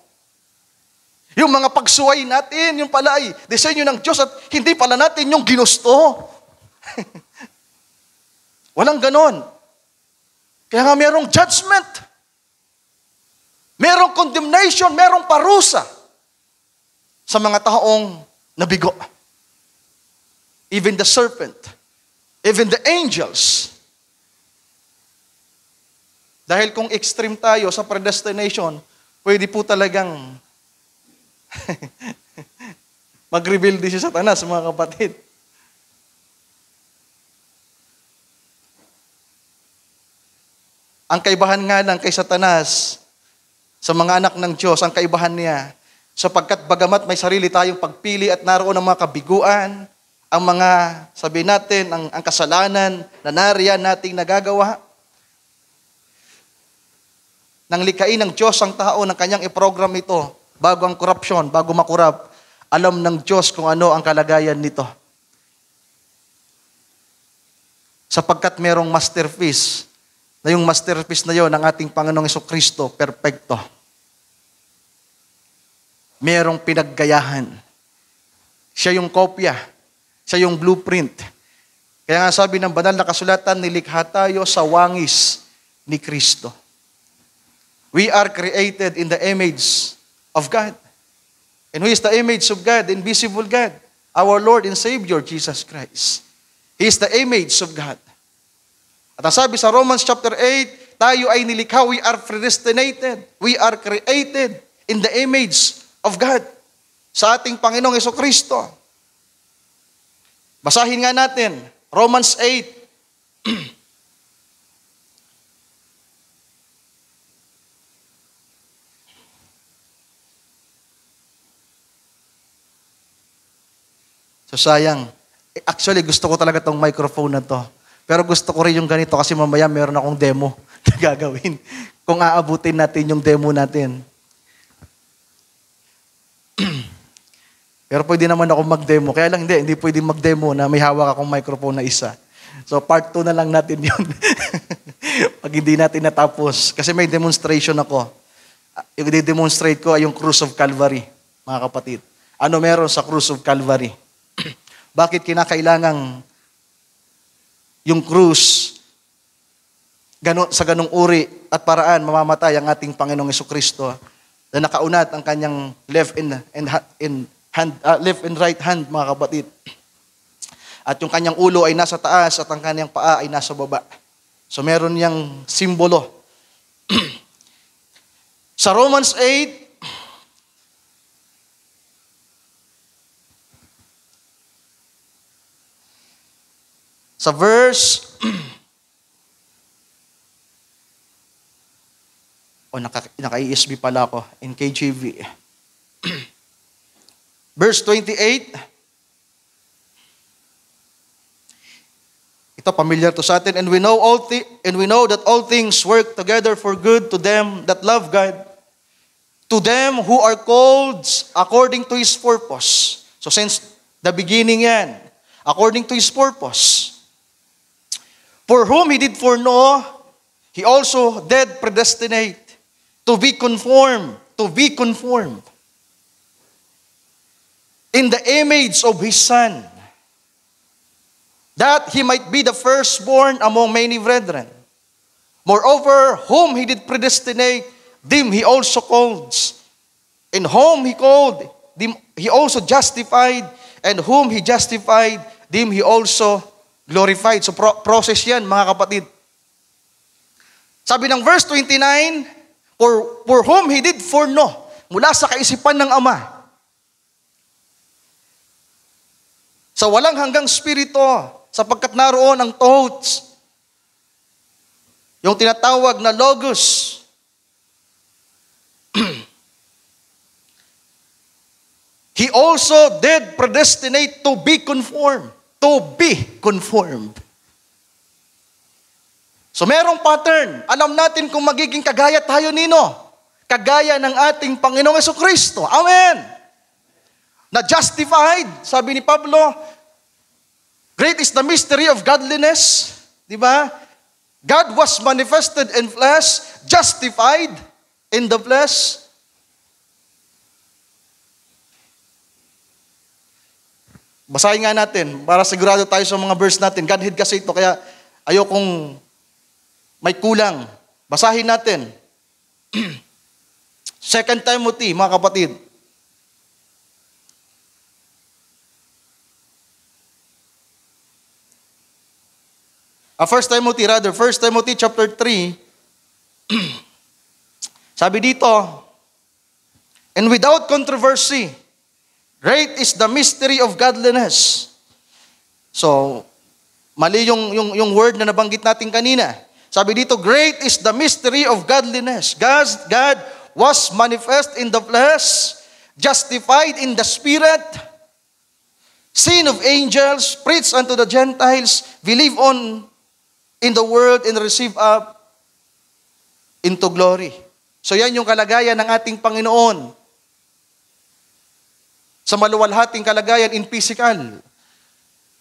Speaker 1: Yung mga pagsuway natin, yung pala ay disenyo ng Diyos at hindi pala natin yung ginusto. Walang ganon. Kaya nga merong judgment. Merong condemnation, merong parusa sa mga taong nabigo. Even the serpent, even the angels. Dahil kung extreme tayo sa predestination, pwede po talagang mag-reveal din si Satanas, mga kapatid. Ang kaibahan nga lang kay Satanas sa mga anak ng Diyos, ang kaibahan niya, Sapagkat bagamat may sarili tayong pagpili at naroon ang mga kabiguan, ang mga, sabihin natin, ang kasalanan na nariyan nating nagagawa, nang likhain ng Diyos ang tao ng kanyang i-program ito, bago ang korupsyon, bago makurap, alam ng Diyos kung ano ang kalagayan nito. Sapagkat merong masterpiece, na yung masterpiece na yon ng ating Panginoong Jesucristo, perpekto. Merong pinaggayahan. Siya yung kopya. Siya yung blueprint. Kaya nga sabi ng banal na kasulatan, nilikha tayo sa wangis ni Kristo. We are created in the image of God. And who is the image of God? The invisible God. Our Lord and Savior, Jesus Christ. He is the image of God. At ang sabi sa Romans chapter 8, tayo ay nilikha, we are predestinated. We are created in the image of God. Sa ating Panginoong Jesucristo. Basahin nga natin, Romans 8. So sayang. Actually, gusto ko talaga tong microphone na to. Pero gusto ko rin yung ganito kasi mamaya meron akong demo na gagawin. Kung aabutin natin yung demo natin. Pero pwede naman ako mag-demo. Kaya lang hindi pwede mag-demo na may hawak akong microphone na isa. So part 2 na lang natin yun. Pag hindi natin natapos. Kasi may demonstration ako. Yung i-demonstrate ko ay yung Cross of Calvary, mga kapatid. Ano meron sa Cross of Calvary? Bakit kinakailangang yung krus sa ganong uri at paraan mamamatay ang ating Panginoong Jesucristo na nakaunat ang kanyang left and right hand, mga kapatid. At yung kanyang ulo ay nasa taas at ang kanyang paa ay nasa baba. So meron niyang simbolo. Sa Romans 8, sa verse, naka-ESV pala ako, in KJV. Verse 28, ito familiar to sa atin, and we know that all things work together for good to them that love God, to them who are called according to His purpose. So since the beginning yan, according to His purpose. For whom He did foreknow, He also did predestinate to be conformed in the image of His Son, that He might be the firstborn among many brethren. Moreover, whom He did predestinate, them He also called. And whom He called, them He also justified. And whom He justified, them He also glorified. So process yan, mga kapatid. Sabi ng verse 29, for whom He did foreknow, mula sa kaisipan ng Ama, sa walang hanggang spirito, sapagkat naroon ang thoughts, yung tinatawag na logos. He also did predestinate to be conformed. To be conformed. So merong pattern. Alam natin kung magiging kagaya tayo nino. Kagaya ng ating Panginoong Jesucristo. Amen. Na justified, sabi ni Pablo, great is the mystery of godliness. Di ba? God was manifested in flesh, justified in the flesh. Basahin nga natin para sigurado tayo sa mga verse natin. Godhead kasi ito, kaya ayokong may kulang. Basahin natin. 2 Timothy, mga kapatid. First Timothy chapter 3. Sabi dito, and without controversy, great is the mystery of godliness. So, mali yung word na nabanggit natin kanina. Sabi dito, great is the mystery of godliness. God was manifest in the flesh,
Speaker 2: justified in the Spirit, seen of angels, preached unto the Gentiles, believe on in the world, and receive up into glory. So yan yung kalagayan ng ating Panginoon. Sa maluwalhating kalagayan in physical,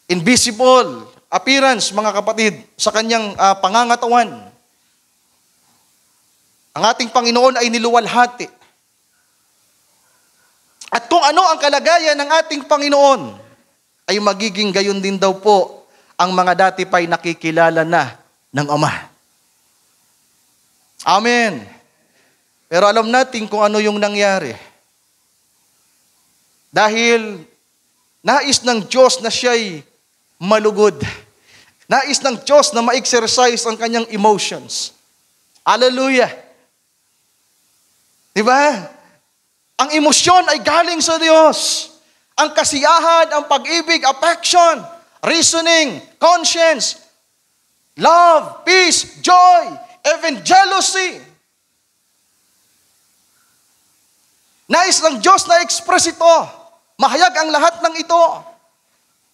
Speaker 2: invisible appearance, mga kapatid, sa kanyang pangangatawan. Ang ating Panginoon ay niluwalhati. At kung ano ang kalagayan ng ating Panginoon, ay magiging gayon din daw po ang mga dati pa'y nakikilala na ng Ama. Amen. Pero alam natin kung ano yung nangyari. Dahil nais ng Diyos na siya'y malugod. Nais ng Diyos na ma-exercise ang kanyang emotions. Hallelujah. Diba? Ang emosyon ay galing sa Diyos. Ang kasiyahan, ang pag-ibig, affection, reasoning, conscience, love, peace, joy, even jealousy. Nais ng Diyos na express ito. Mahayag ang lahat ng ito.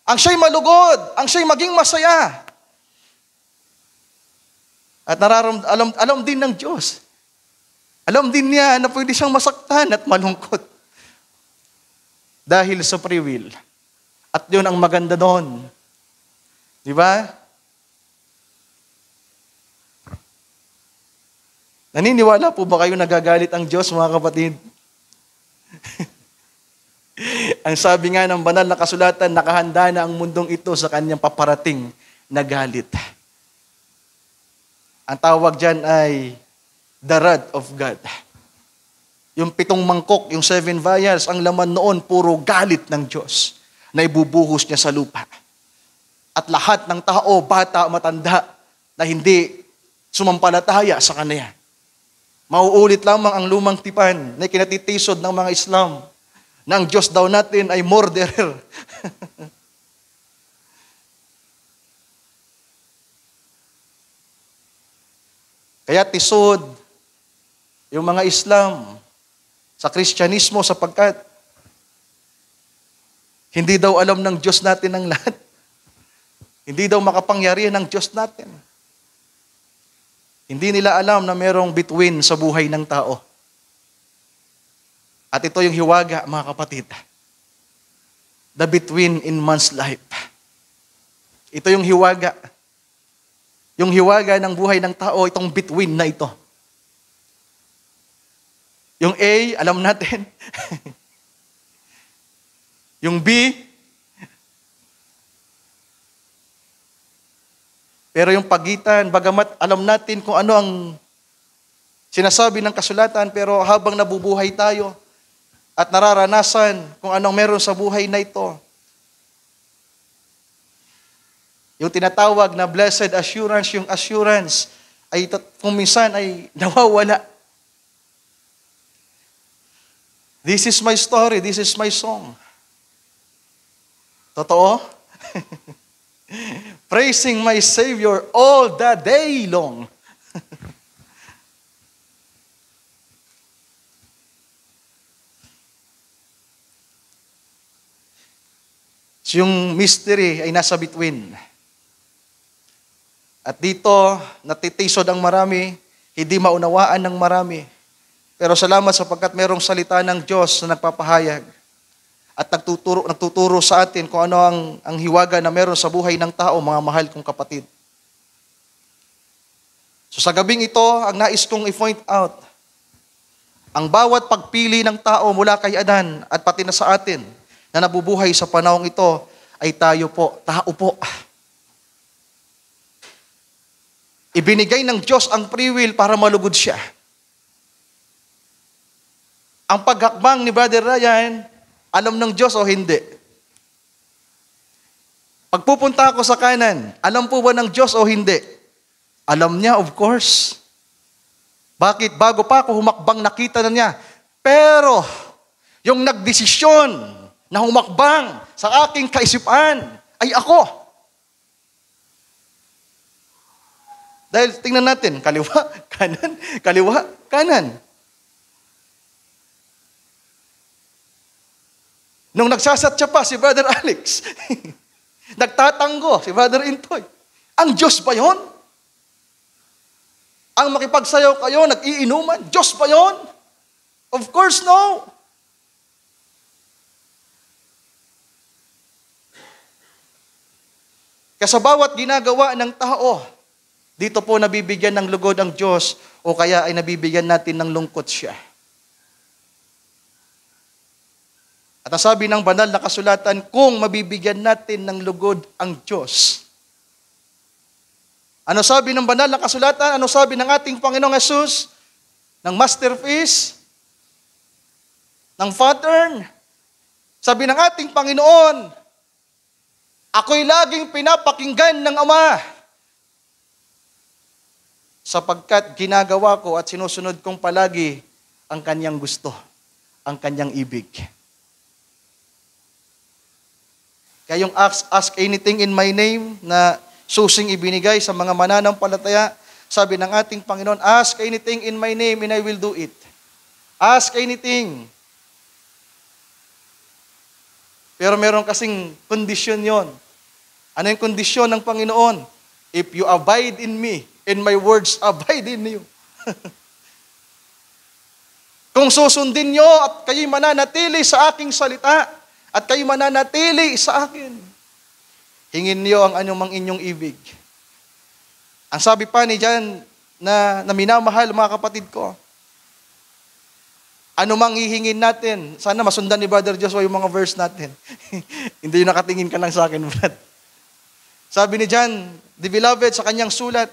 Speaker 2: Ang siya'y malugod, ang siya'y maging masaya. At alam din ng Diyos. Alam din niya na pwede siyang masaktan at malungkot. Dahil sa free will. At yun ang maganda doon. Di ba? Naniniwala po ba kayo nagagalit ang Diyos, mga kapatid? Ang sabi nga ng banal na kasulatan, nakahanda na ang mundong ito sa kanyang paparating na galit. Ang tawag dyan ay the wrath of God. Yung 7 mangkok, yung 7 vials, ang laman noon, puro galit ng Diyos na ibubuhos niya sa lupa. At lahat ng tao, bata, matanda, na hindi sumampalataya sa Kanya. Mauulit lamang ang lumang tipan na kinatitisod ng mga Islam na ang Diyos daw natin ay murderer. Kaya tisod yung mga Islam sa Kristyanismo sapagkat hindi daw alam ng Diyos natin ang lahat. Hindi daw makapangyarihan ng Diyos natin. Hindi nila alam na merong bituin sa buhay ng tao. At ito yung hiwaga, mga kapatid. The between in man's life. Ito yung hiwaga. Yung hiwaga ng buhay ng tao, itong between na ito. Yung A, alam natin. Yung B, pero yung pagitan, bagamat alam natin kung ano ang sinasabi ng kasulatan, pero habang nabubuhay tayo at nararanasan kung anong meron sa buhay na ito, yung tinatawag na blessed assurance, yung assurance ay kung minsan ay nawawala. This is my story, this is my song. Totoo? Praising my Savior all the day long. So yung mystery ay nasa between. At dito, natitisod ang marami, hindi maunawaan ng marami. Pero salamat sapagkat merong salita ng Diyos na nagpapahayag at nagtuturo sa atin kung ano ang hiwaga na meron sa buhay ng tao, mga mahal kong kapatid. So sa gabing ito, ang nais kong i-point out, ang bawat pagpili ng tao mula kay Adan at pati na sa atin na nabubuhay sa panahong ito ay tayo po, tao po. Ibinigay ng Diyos ang free will para malugod siya. Ang paghakbang ni Brother Ryan, alam ng Diyos o hindi? Pagpupunta ako sa kanan, alam po ba ng Diyos o hindi? Alam niya, of course. Bakit? Bago pa ako humakbang, nakita na niya. Pero, yung nagdesisyon na humakbang sa aking kaisipan ay ako. Dahil tingnan natin, kaliwa, kanan, kaliwa, kanan. Nung nagsasatya pa si Brother Alex, nagtatango si Brother Intoy. Ang Diyos ba yon? Ang makipagsayaw kayo, nag-iinuman, Diyos ba yon? Of course, no. Kaya sa bawat ginagawa ng tao, dito po nabibigyan ng lugod ang Diyos o kaya ay nabibigyan natin ng lungkot siya. At ang sabi ng banal na kasulatan, kung mabibigyan natin ng lugod ang Diyos. Ano sabi ng banal na kasulatan? Ano sabi ng ating Panginoong Hesus? Ng masterpiece? Ng pattern? Sabi ng ating Panginoon, ako'y laging pinapakinggan ng Ama, sapagkat ginagawa ko at sinusunod kong palagi ang kanyang gusto, ang kanyang ibig. Kaya yung ask anything in my name na susing ibinigay sa mga mananampalataya, sabi ng ating Panginoon, ask anything in my name and I will do it. Ask anything. Pero meron kasing kondisyon yon. Ano yung kondisyon ng Panginoon? If you abide in me, and my words abide in you. Kung susundin nyo at kayo'y mananatili sa aking salita, at kayo'y mananatili sa akin, hingin niyo ang anumang inyong ibig. Ang sabi pa ni John na minamahal, mga kapatid ko, anumang hihingin natin, sana masundan ni Brother Joshua yung mga verse natin. Hindi yung nakatingin ka lang sa akin, Brad. Sabi ni John, the beloved, sa kanyang sulat,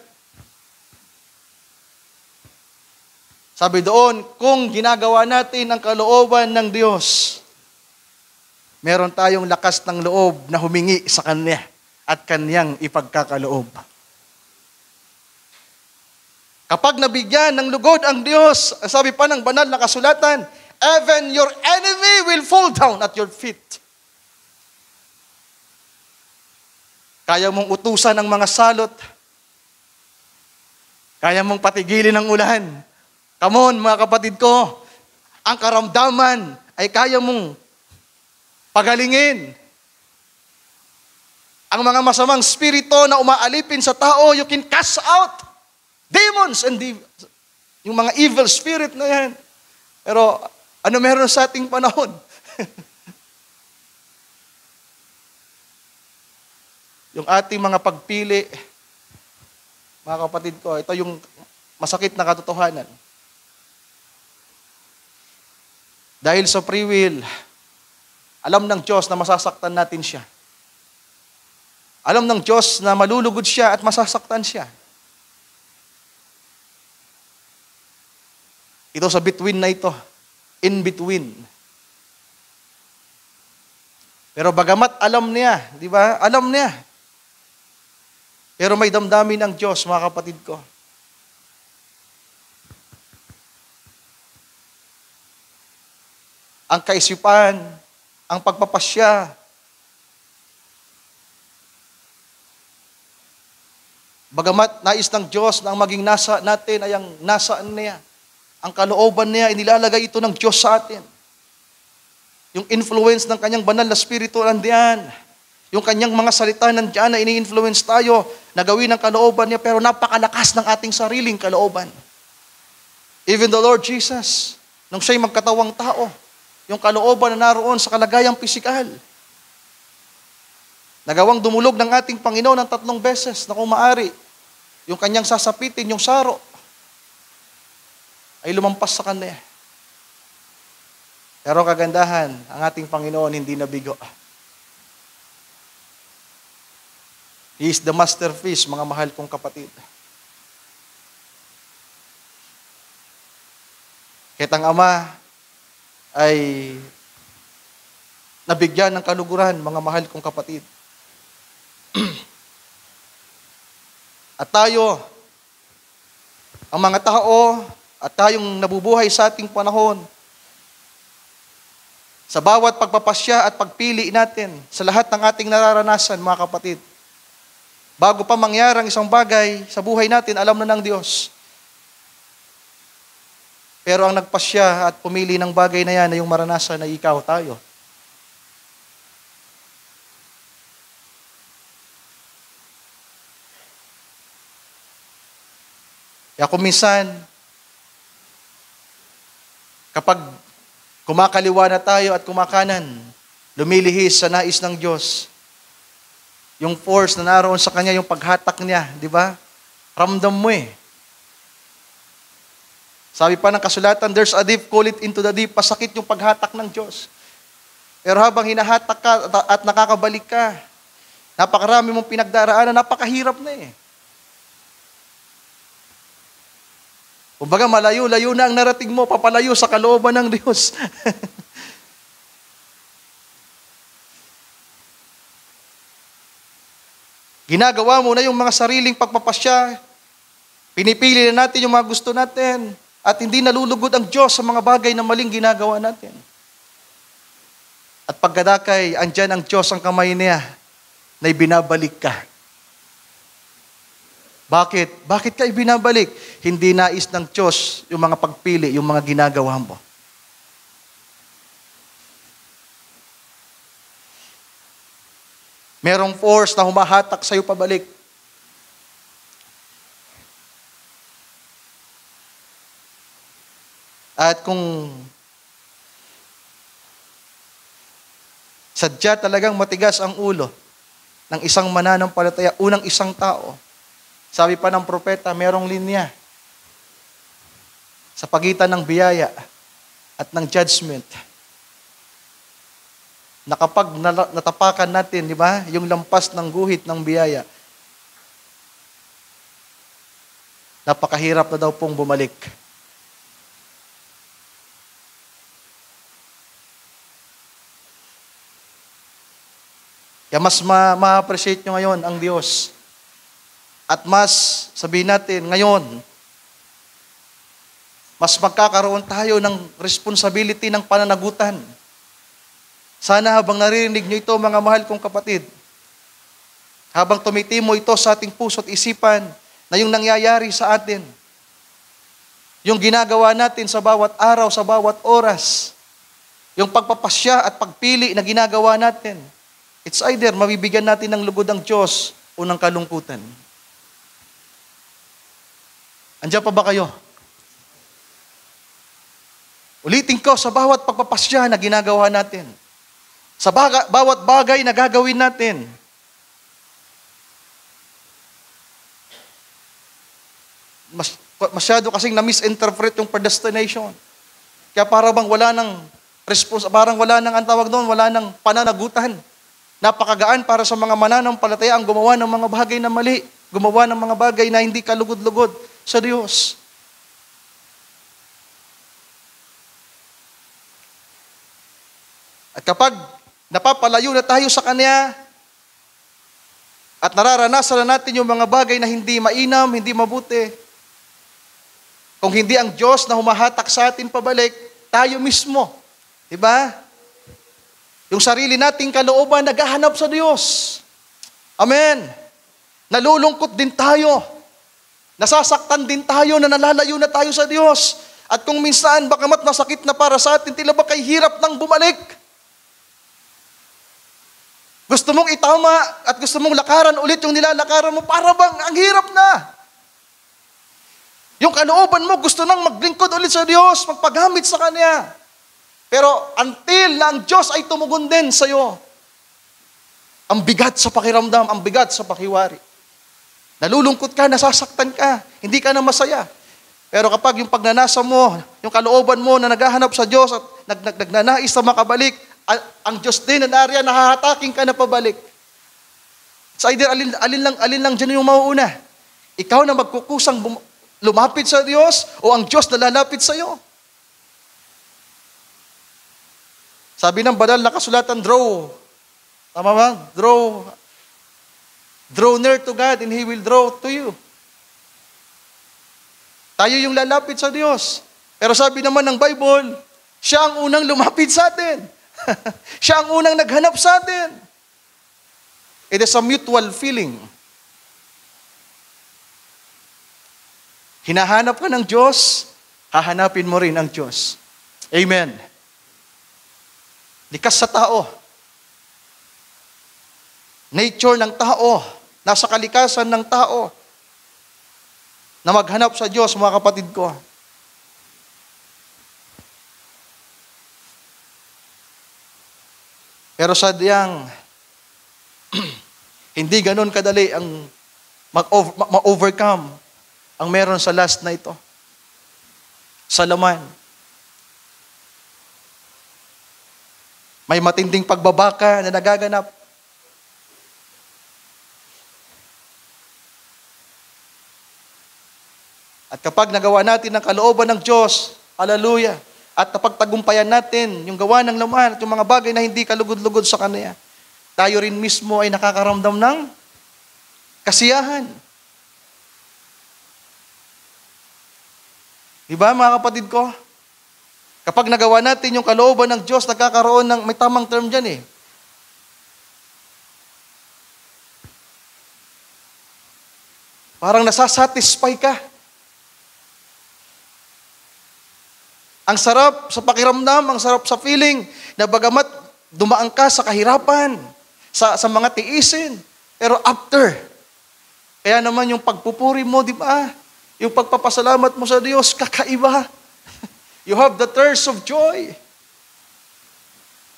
Speaker 2: sabi doon, kung ginagawa natin ang kalooban ng Diyos, meron tayong lakas ng loob na humingi sa Kanya at Kanyang ipagkakaloob. Kapag nabigyan ng lugod ang Diyos, sabi pa ng banal na kasulatan, even your enemy will fall down at your feet. Kaya mong utusan ng mga salot. Kaya mong patigilin ang ulan. Come on, mga kapatid ko, ang karamdaman ay kaya mong pagalingin. Ang mga masamang spirito na umaalipin sa tao, you can cast out demons and yung mga evil spirit na yan. Pero ano meron sa ating panahon? Yung ating mga pagpili, mga kapatid ko, ito yung masakit na katotohanan. Dahil sa free will, alam ng Diyos na masasaktan natin siya. Alam ng Diyos na malulugod siya at masasaktan siya. Ito sa between na ito. In between. Pero bagamat alam niya, di ba? Alam niya. Pero may damdamin ng Diyos, mga kapatid ko. Ang kaisipan, ang pagpapasya, bagamat nais ng Diyos na ang maging nasa natin ay ang nasaan niya. Ang kalooban niya, inilalagay ito ng Diyos sa atin. Yung influence ng kanyang banal na spirito nandiyan. Yung kanyang mga salita nandiyan na ini-influence tayo na gawin ang kalooban niya, pero napakalakas ng ating sariling kalooban. Even the Lord Jesus, nung siya'y magkatawang tao, yung kalooban na naroon sa kalagayang pisikal. Nagawang dumulog ng ating Panginoon ng 3 beses na kung maaari, yung kanyang sasapitin, yung saro, ay lumampas sa kanya. Pero kagandahan, ang ating Panginoon hindi nabigo. He is the masterpiece, mga mahal kong kapatid. Kahit ang Ama ay nabigyan ng kaluguran, mga mahal kong kapatid. At tayo, ang mga tao, at tayong nabubuhay sa ating panahon, sa bawat pagpapasya at pagpili natin, sa lahat ng ating nararanasan, mga kapatid, bago pa mangyari ang isang bagay sa buhay natin, alam na ng Diyos. Pero ang nagpasya at pumili ng bagay na yan ay yung maranasan na ikaw, tayo. Kaya kung minsan, kapag kumakaliwa na tayo at kumakanan, lumilihis sa nais ng Diyos, yung force na naroon sa Kanya, yung paghatak niya, di ba? Ramdam mo eh. Sabi pa ng kasulatan, there's a deep, call it into the deep. Pasakit yung paghatak ng Diyos. Pero habang hinahatak ka at nakakabalik ka, napakarami mong pinagdaraanan, napakahirap na eh. Kumbaga, malayo-layo na ang narating mo, papalayo sa kalooban ng Diyos. Ginagawa mo na yung mga sariling pagpapasya, pinipili na natin yung mga gusto natin, at hindi nalulugod ang Diyos sa mga bagay na maling ginagawa natin. At pagkadakay, andyan ang Diyos ang kamay niya na ibinabalik ka. Bakit? Bakit ka ibinabalik? Hindi nais ng Diyos yung mga pagpili, yung mga ginagawa mo. Merong force na humahatak sa'yo pabalik. At kung sadya talagang matigas ang ulo ng isang mananampalataya, unang isang tao, sabi pa ng propeta, merong linya sa pagitan ng biyaya at ng judgment. Na kapag natapakan natin, di ba, yung lampas ng guhit ng biyaya, napakahirap na daw pong bumalik. Kaya mas ma-appreciate nyo ngayon ang Diyos. At mas, sabihin natin, ngayon, mas magkakaroon tayo ng responsibility ng pananagutan. Sana habang naririnig nyo ito, mga mahal kong kapatid, habang tumitimo ito sa ating puso at isipan, na yung nangyayari sa atin, yung ginagawa natin sa bawat araw, sa bawat oras, yung pagpapasya at pagpili na ginagawa natin, it's either mabibigyan natin ng lugod ang Diyos o ng kalungkutan. Andiyan pa ba kayo? Ulitin ko, sa bawat pagpapasya na ginagawa natin, sa bawat bagay na gagawin natin, masyado kasing na-misinterpret yung predestination. Kaya parang wala nang parang wala nang ang tawag doon, wala nang pananagutan. Napakagaan para sa mga mananampalataya ang gumawa ng mga bagay na mali, gumawa ng mga bagay na hindi kalugod-lugod sa Diyos. At kapag napapalayo na tayo sa Kanya at nararanasan na natin yung mga bagay na hindi mainam, hindi mabuti, kung hindi ang Diyos na humahatak sa atin pabalik, tayo mismo, di ba? Yung sarili nating kalooban, naghahanap sa Diyos. Amen. Nalulungkot din tayo. Nasasaktan din tayo na nalalayo na tayo sa Diyos. At kung minsan, bakamat masakit na para sa atin, tila ba kay hirap nang bumalik. Gusto mong itama at gusto mong lakaran ulit yung nilalakaran mo, para bang ang hirap na. Yung kalooban mo, gusto nang maglingkod ulit sa Diyos, magpagamit sa Kanya. Pero until na ang Diyos ay tumugon din sa iyo, ang bigat sa pakiramdam, ang bigat sa pakiwari. Nalulungkot ka, nasasaktan ka, hindi ka na masaya. Pero kapag yung pagnanasa mo, yung kalooban mo na naghahanap sa Diyos at nagnanais na makabalik, ang Diyos din na nariyan, nahahataking ka na pabalik. It's either alin lang dyan yung mauuna. Ikaw na magkukusang lumapit sa Diyos o ang Diyos na lalapit sa iyo. Sabi ng banal na kasulatan, draw. Tama ba? Draw. Draw near to God and He will draw to you. Tayo yung lalapit sa Diyos. Pero sabi naman ng Bible, siya ang unang lumapit sa atin. Siya ang unang naghanap sa atin. It is a mutual feeling. Hinahanap ka ng Diyos, hahanapin mo rin ang Diyos. Amen. Likas sa tao. Nature ng tao. Nasa kalikasan ng tao. na maghanap sa Diyos, mga kapatid ko. Pero sadyang, hindi ganun kadali ang ma-overcome ang meron sa last na ito. Sa laman. May matinding pagbabaka na nagaganap. At kapag nagawa natin ang kalooban ng Diyos, hallelujah, at napagtagumpayan natin yung gawa ng laman at yung mga bagay na hindi kalugod-lugod sa Kanya, tayo rin mismo ay nakakaramdam ng kasiyahan. Diba, mga kapatid ko? Kapag nagawa natin yung kalooban ng Diyos, nagkakaroon ng, may tamang term dyan eh. Parang nasasatisfy ka. Ang sarap sa pakiramdam, ang sarap sa feeling, na bagamat dumaan ka sa kahirapan, sa mga tiisin, pero after, kaya naman yung pagpupuri mo, di ba? Yung pagpapasalamat mo sa Diyos, kakaiba. You have the thirst of joy.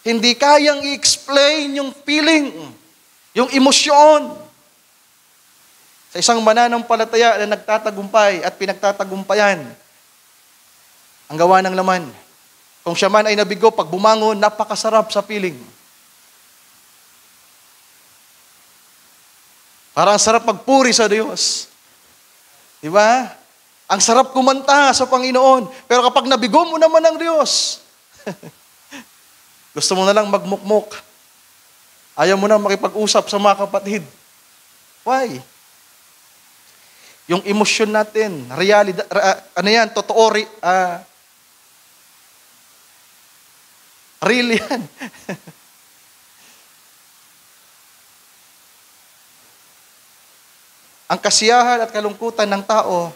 Speaker 2: Hindi kayang i-explain yung feeling, yung emosyon. Sa isang mananampalataya na nagtatagumpay at pinagtatagumpayan, ang gawa ng laman. Kung siya man ay nabigo, pag bumangon, napakasarap sa feeling. Parang sarap magpuri sa Diyos. Di ba? Ang sarap kumanta sa Panginoon. Pero kapag nabigo mo naman ang Diyos, gusto mo na lang magmukmok. Ayaw mo na makipag-usap sa mga kapatid. Why? Yung emosyon natin, realidad, ano yan, totoo, real yan. Ang kasiyahan at kalungkutan ng tao,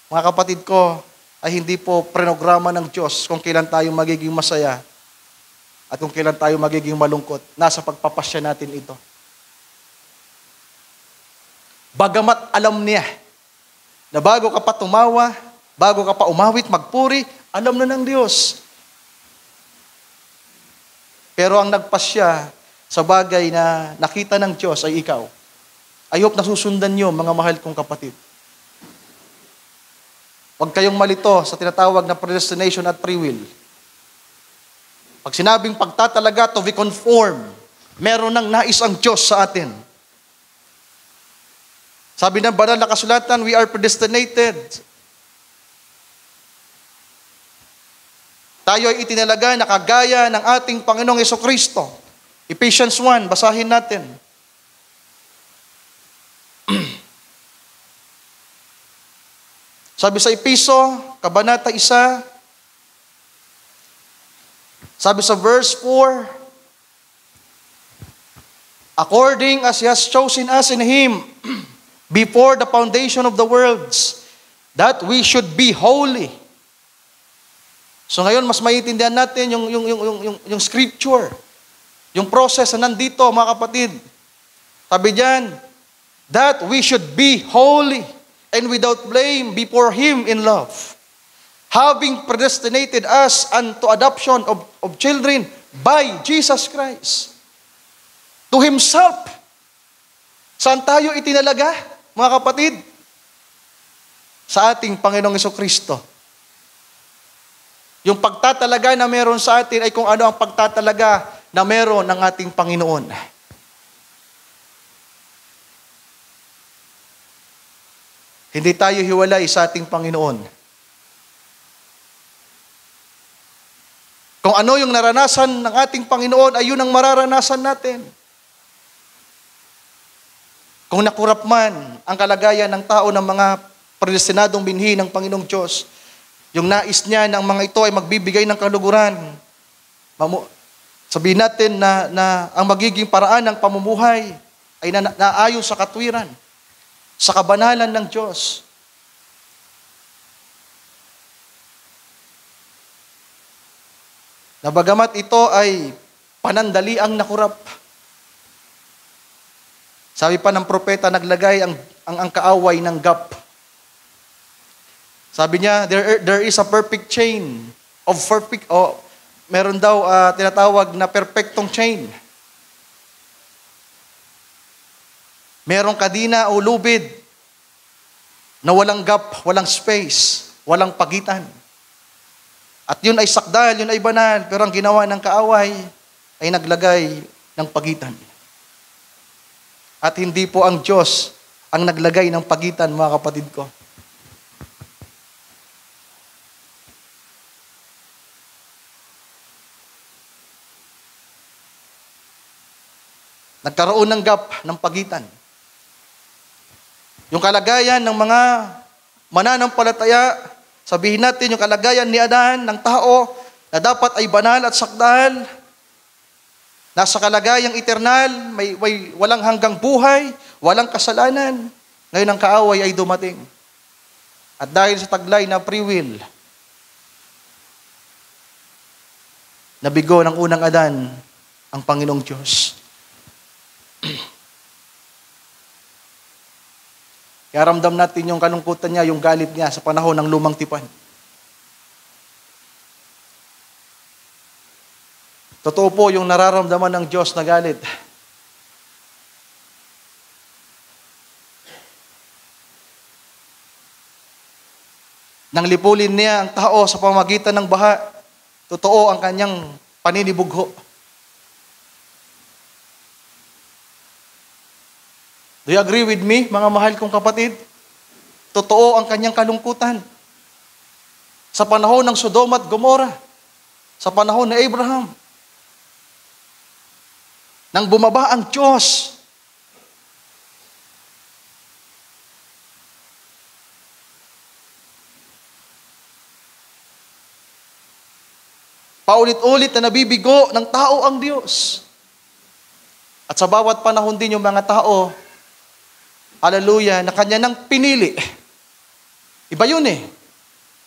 Speaker 2: mga kapatid ko, ay hindi po programa ng Diyos kung kailan tayo magiging masaya at kung kailan tayo magiging malungkot. Nasa pagpapasya natin ito. Bagamat alam niya na bago ka pa tumawa, bago ka pa umawit, magpuri, alam na ng Diyos. Pero ang nagpasya sa bagay na nakita ng Diyos ay ikaw. I hope nasusundan niyo, mga mahal kong kapatid. Huwag kayong malito sa tinatawag na predestination at free will. Pag sinabing pagtatalaga to be conformed, meron ng nais ang Diyos sa atin. Sabi ng banal na kasulatan, we are predestinated. Tayo ay itinalaga na kagaya ng ating Panginoong Jesucristo. Ephesians 1, basahin natin. Sabi sa Episo, Kabanata 1, sabi sa verse 4, according as He has chosen us in Him, before the foundation of the worlds, that we should be holy. So ngayon, mas maiintindihan natin yung scripture, yung process na nandito, mga kapatid. Sabi diyan, that we should be holy and without blame before Him in love, having predestinated us unto adoption of children by Jesus Christ to Himself. Saan tayo itinalaga, mga kapatid? Sa ating Panginoong Jesucristo. Yung pagtatalaga na meron sa atin ay kung ano ang pagtatalaga na meron ng ating Panginoon. Hindi tayo hiwalay sa ating Panginoon. Kung ano yung naranasan ng ating Panginoon, ay yun ang mararanasan natin. Kung nakurap man ang kalagayan ng tao ng mga predestinadong binhi ng Panginoong Diyos, yung nais niya ng mga ito ay magbibigay ng kaluguran. Sabihin natin na ang magiging paraan ng pamumuhay ay naayon sa katwiran, sa kabanalan ng Diyos. Na bagamat ito ay panandaliang nakurap. Sabi pa ng propeta, naglagay ang kaaway ng gap. Sabi niya, there is a perfect chain of perfect, meron daw tinatawag na perfectong chain. Merong kadina o lubid na walang gap, walang space, walang pagitan. At yun ay sakdal, yun ay banal, pero ang ginawa ng kaaway ay naglagay ng pagitan. At hindi po ang Diyos ang naglagay ng pagitan, mga kapatid ko. Nagkaroon ng gap ng pagitan. Yung kalagayan ng mga mananampalataya, sabihin natin yung kalagayan ni Adan, ng tao, na dapat ay banal at sakdal, nasa kalagayang eternal, may walang hanggang buhay, walang kasalanan. Ngayon ang kaaway ay dumating. At dahil sa taglay na free will, nabigo ng unang Adan ang Panginoong Diyos. Kaya ramdam natin yung kalungkutan niya, yung galit niya sa panahon ng lumang tipan. Totoo po yung nararamdaman ng Diyos na galit. Nang lipulin niya ang tao sa pamamagitan ng baha, totoo ang kanyang paninibugho. Do you agree with me, mga mahal kong kapatid? Totoo ang kanyang kalungkutan. Sa panahon ng Sodom at Gomorrah, sa panahon ni Abraham, nang bumaba ang Diyos, paulit-ulit na nabibigo ng tao ang Diyos. At sa bawat panahon din yung mga tao, hallelujah, na kanya nang pinili. Iba yun eh.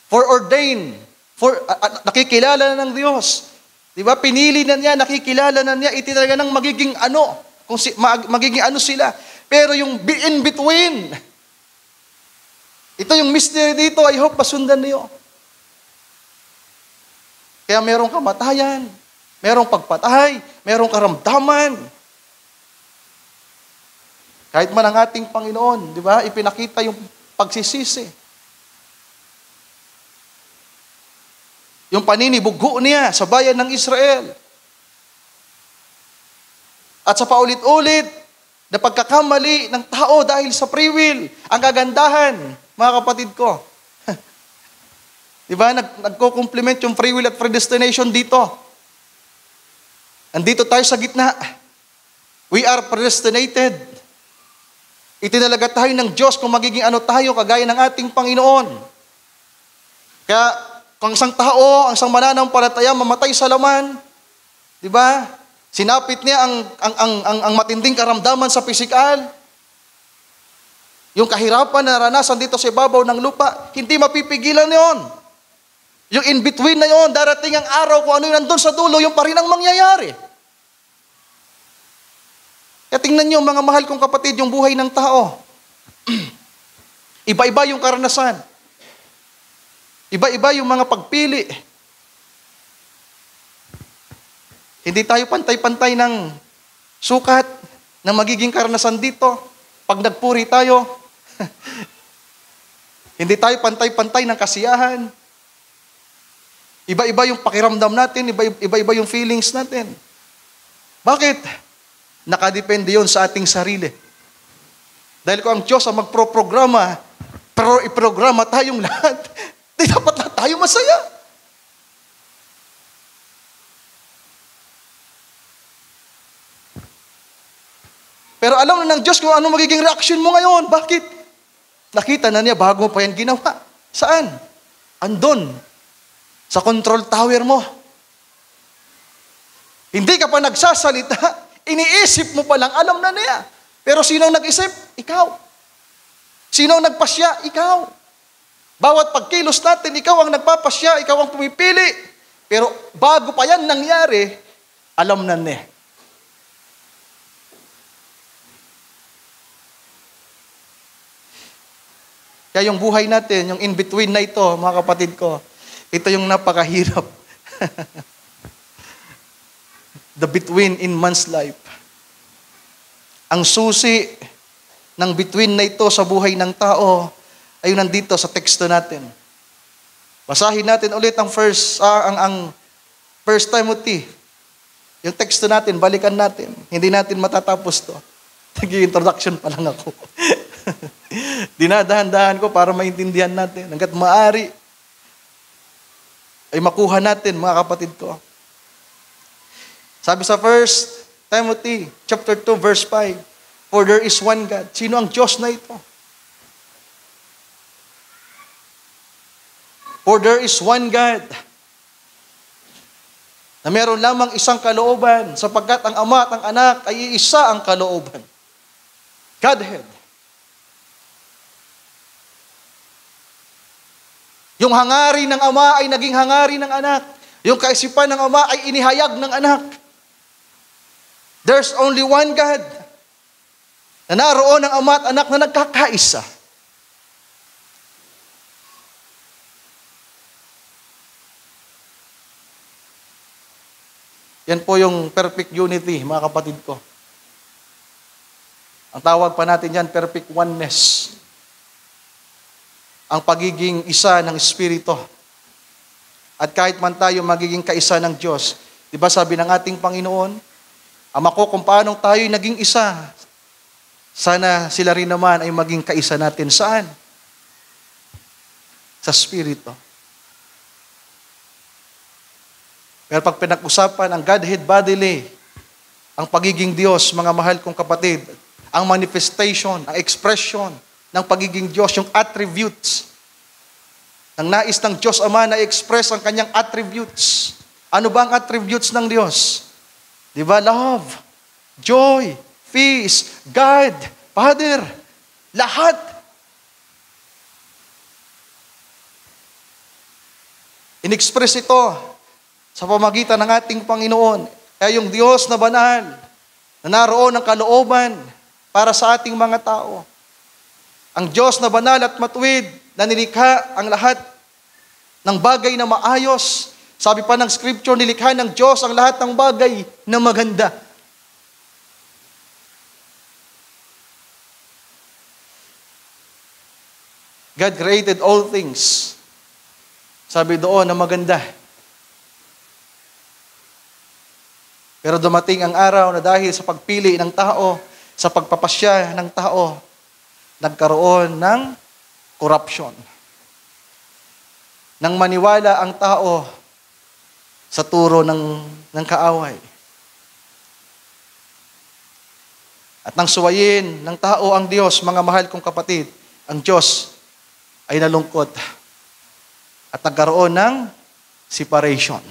Speaker 2: Foreordained. Nakikilala na ng Diyos. Di ba? Pinili na niya, nakikilala na niya, itinaga ng magiging ano, magiging ano sila. Pero yung in between, ito yung mystery dito, I hope masundan niyo. Kaya merong kamatayan, merong pagpatay, merong karamdaman. Kahit man ang ating Panginoon, di ba, ipinakita yung pagsisisi. Yung paninibugho niya sa bayan ng Israel. At sa paulit-ulit na pagkakamali ng tao dahil sa free will, ang kagandahan, mga kapatid ko. Di ba, nagko-complement yung free will at predestination dito. Andito tayo sa gitna. We are predestinated. Itinalaga tayo ng Diyos kung magiging ano tayo, kagaya ng ating Panginoon. Kaya, kung isang tao, ang isang mananampalataya, mamatay sa laman, di ba? Sinapit niya ang matinding karamdaman sa pisikal. Yung kahirapan na naranasan dito sa ibabaw ng lupa, hindi mapipigilan yon. Yung in-between na yon, darating ang araw kung ano yung nandun sa dulo, yung pa rin ang mangyayari. Kaya tingnan niyo, mga mahal kong kapatid, yung buhay ng tao. Iba-iba yung karanasan. Iba-iba yung mga pagpili. Hindi tayo pantay-pantay ng sukat na magiging karanasan dito. Pag nagpuri tayo, hindi tayo pantay-pantay ng kasiyahan. Iba-iba yung pakiramdam natin, iba-iba yung feelings natin. Bakit? Nakadepende yun sa ating sarili. Dahil kung ang Diyos ang magproprograma, pero iprograma tayong lahat, di dapat lahat tayo masaya. Pero alam na ng Diyos kung ano magiging reaction mo ngayon. Bakit? Nakita na niya bago mo pa yan ginawa. Saan? Andun. Sa control tower mo. Hindi ka pa nagsasalita, iniisip mo pa lang, alam na niya. Pero sino ang nag-isip? Ikaw. Sino ang nagpasya? Ikaw. Bawat pagkilos natin, ikaw ang nagpapasya, ikaw ang pumipili. Pero bago pa yan nangyari, alam na niya. Kaya yung buhay natin, yung in-between na ito, mga kapatid ko, ito yung napakahirap. The between in man's life. Ang susi ng between na ito sa buhay ng tao ay nandito sa teksto natin. Basahin natin ulit ang First Timothy. Yung teksto natin, balikan natin. Hindi natin matatapos to. Nag-introduction pa lang ako. Dinadahan-dahan ko para maintindihan natin. Hanggat maaari ay makuha natin, mga kapatid ko. Sabi sa 1 Timothy chapter 2 verse 5, for there is one God. Sino ang Diyos na ito? For there is one God na meron lamang isang kalooban, sapagkat ang Ama at ang Anak ay iisa ang kalooban. Godhead. Yung hangarin ng Ama ay naging hangarin ng Anak. Yung kaisipan ng Ama ay inihayag ng Anak. There's only one God na naroon ang Ama at Anak na nagkakaisa. Yan po yung perfect unity, mga kapatid ko. Ang tawag pa natin yan, perfect oneness. Ang pagiging isa ng Espiritu. At kahit man tayo magiging kaisa ng Diyos, di ba sabi ng ating Panginoon, Ama ko, kung paano tayo naging isa, sana sila rin naman ay maging kaisa natin. Saan? Sa Espiritu. Pero pag pinag-usapan ang Godhead bodily, ang pagiging Diyos, mga mahal kong kapatid, ang manifestation, ang expression ng pagiging Diyos, yung attributes, ng nais ng Diyos Ama na express ang kanyang attributes. Ano ba ang attributes ng Diyos? Di ba? Love, joy, peace, God, Father, lahat. In-express ito sa pamagitan ng ating Panginoon. Kaya yung Diyos na banal, na naroon ang kalooban para sa ating mga tao. Ang Diyos na banal at matuwid, na nilikha ang lahat ng bagay na maayos. Sabi pa ng Scripture, nilikha ng Diyos ang lahat ng bagay na maganda. God created all things. Sabi doon na maganda. Pero dumating ang araw na dahil sa pagpili ng tao, sa pagpapasya ng tao, nagkaroon ng corruption. Nang maniwala ang tao sa turo ng kaaway. At nang suwayin ng tao ang Diyos, mga mahal kong kapatid, ang Diyos ay nalungkot. At nagkaroon ng separation.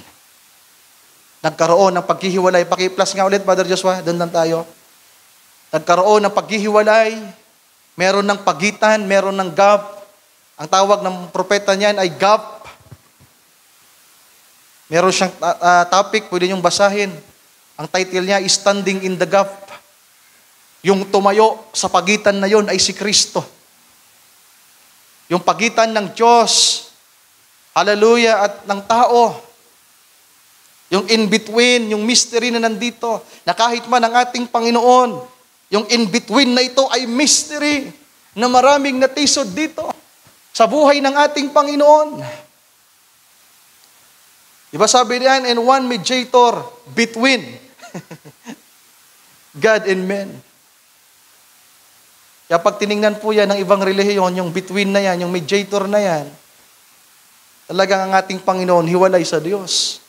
Speaker 2: Nagkaroon ng paghihiwalay. Paki-plus nga ulit, Brother Joshua, doon lang tayo. Nagkaroon ng paghihiwalay, meron ng pagitan, meron ng gap. Ang tawag ng propeta niyan ay gap. Meron siyang topic, pwede niyong basahin. Ang title niya is Standing in the Gap. Yung tumayo sa pagitan na yon ay si Kristo. Yung pagitan ng Diyos, hallelujah, at ng tao. Yung in-between, yung mystery na nandito, na kahit man ang ating Panginoon, yung in-between na ito ay mystery na maraming natisod dito sa buhay ng ating Panginoon. Diba sabi niyan, and one mediator between God and men. Kaya pag tiningnan po yan ng ibang relihiyon, yung between na yan, yung mediator na yan, talagang ang ating Panginoon hiwalay sa Diyos.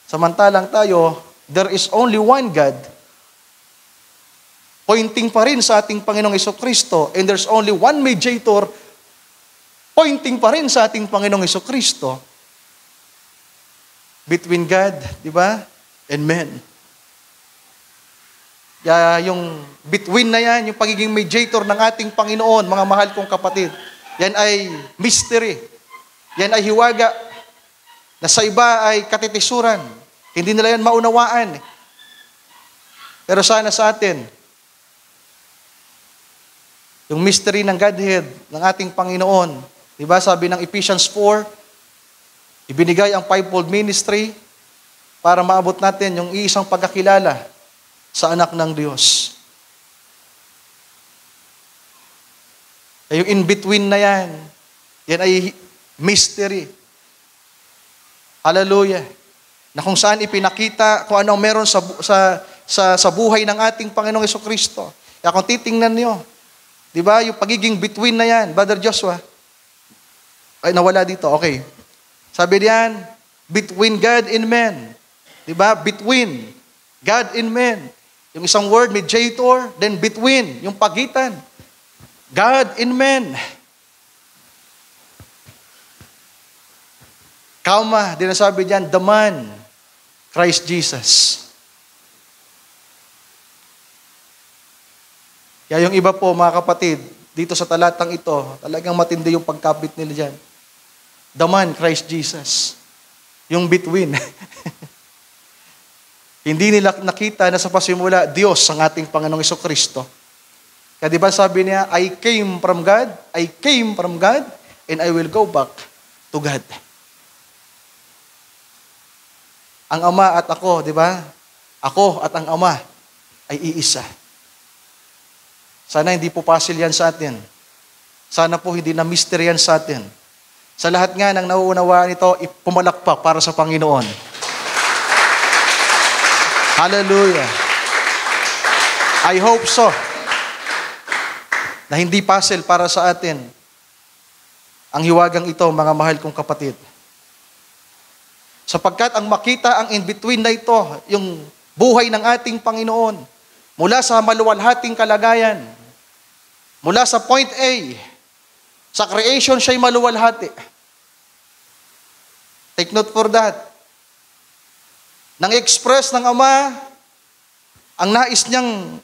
Speaker 2: Samantalang tayo, there is only one God, pointing pa rin sa ating Panginoong Jesucristo, and there's only one mediator, pointing pa rin sa ating Panginoong Jesucristo, between God, di ba, and men. Kaya yung between na yan, yung pagiging mediator ng ating Panginoon, mga mahal kong kapatid, yan ay mystery. Yan ay hiwaga na sa iba ay katitisuran. Hindi nila yan maunawaan. Pero sana sa atin, Yung mystery ng Godhead ng ating Panginoon. Diba? Sabi ng Ephesians 4, ibinigay ang fivefold ministry para maabot natin yung iisang pagkakilala sa anak ng Diyos. Yung in-between na yan ay mystery. Hallelujah. Na kung saan ipinakita kung ano meron sa buhay ng ating Panginoong Jesucristo. Kaya kung titingnan niyo, di ba, yung pagiging between na yan, Brother Joshua, ay nawala dito, okay. Sabi diyan, between God and man. Di ba? Between God and man. Yung isang word, mediator, then between, yung pagitan. God and man. Kauma, din sabi diyan, the man, Christ Jesus. Kaya yung iba po, mga kapatid, dito sa talatang ito, talagang matindi yung pagkapit nila dyan. The man, Christ Jesus. Yung between. Hindi nila nakita na sa pasimula, Diyos ang ating Panginoong Jesucristo. Kaya di ba sabi niya, I came from God, and I will go back to God. Ang Ama at ako, di ba? Ako at ang Ama ay iisa. Sana hindi po puzzle yan sa atin. Sana po hindi na mystery yan sa atin. Sa lahat nga ng nauunawaan ito, pumalakpak para sa Panginoon. Hallelujah. I hope so. Na hindi puzzle para sa atin ang hiwagang ito, mga mahal kong kapatid. Sapagkat ang makita ang in-between na ito, yung buhay ng ating Panginoon, mula sa maluwalhating kalagayan, mula sa point A, sa creation siya'y maluwalhati. Take note for that. Nang express ng Ama, ang nais niyang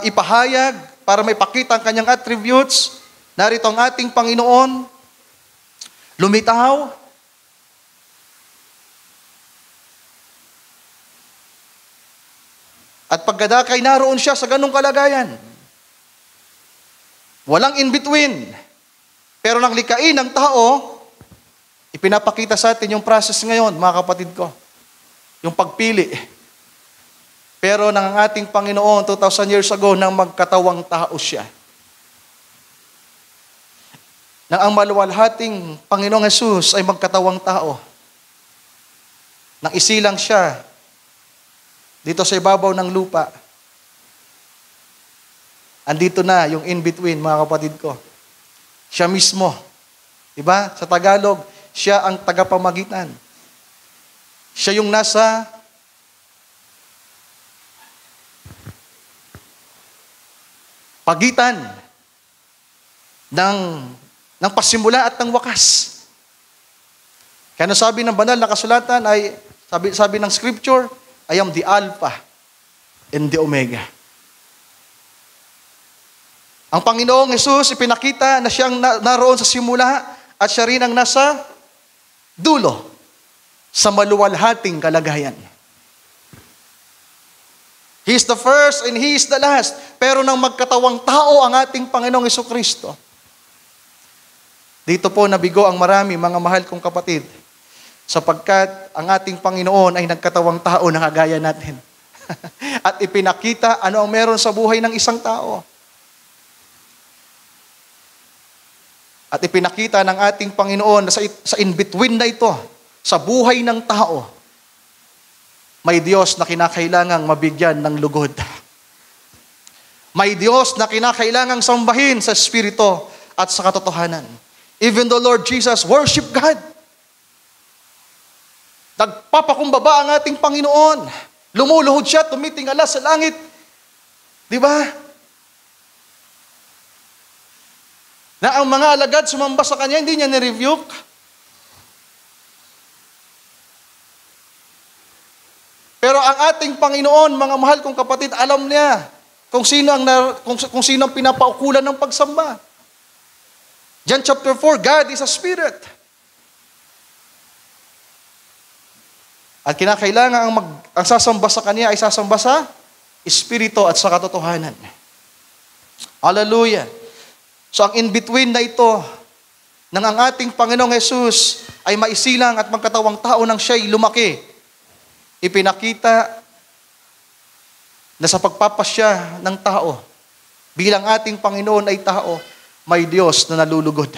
Speaker 2: ipahayag para may pakita ang kanyang attributes, narito ang ating Panginoon, lumitaw, at pagkadakay naroon siya sa ganong kalagayan. Walang in-between. Pero nang likain ng tao, ipinapakita sa atin yung process ngayon, mga kapatid ko. Yung pagpili. Pero nang ang ating Panginoon, 2,000 years ago, nang magkatawang tao siya. Nang ang maluwalhating Panginoong Jesus ay magkatawang tao. Nang isilang siya dito sa ibabaw ng lupa. Andito na yung in-between, mga kapatid ko. Siya mismo. Diba? Sa Tagalog, siya ang tagapamagitan. Siya yung nasa pagitan ng pasimula at ng wakas. Kaya sabi ng banal na kasulatan ay, sabi ng scripture, I am the Alpha and the Omega. Ang Panginoong Jesus ipinakita na siyang naroon sa simula at siya rin ang nasa dulo sa maluwalhating kalagayan. He is the first and He is the last. Pero nang magkatawang tao ang ating Panginoong Jesucristo, dito po nabigo ang marami, mga mahal kong kapatid, sapagkat ang ating Panginoon ay nagkatawang tao na kagaya natin. At ipinakita ano ang meron sa buhay ng isang tao. At ipinakita ng ating Panginoon na sa in-between na ito, sa buhay ng tao, may Diyos na kinakailangang mabigyan ng lugod. May Diyos na kinakailangang sambahin sa Espiritu at sa katotohanan. Even the Lord Jesus worship God. Nagpapakumbaba ang ating Panginoon. Lumuluhod siya, tumitingala sa langit. Di ba? Na ang mga alagad sumamba sa kanya, hindi niya nirebuke. Pero ang ating Panginoon, mga mahal kong kapatid, alam niya kung sino ang pinapaukulan ng pagsamba. John chapter 4, God is a spirit. At kinakailangan ang sasamba sa Kanya ay sasamba sa Espiritu at sa katotohanan. Hallelujah. So ang in-between na ito, nang ang ating Panginoong Jesus ay maisilang at magkatawang tao nang siya'y lumaki, ipinakita na sa pagpapasya ng tao, bilang ating Panginoon ay tao, may Diyos na nalulugod.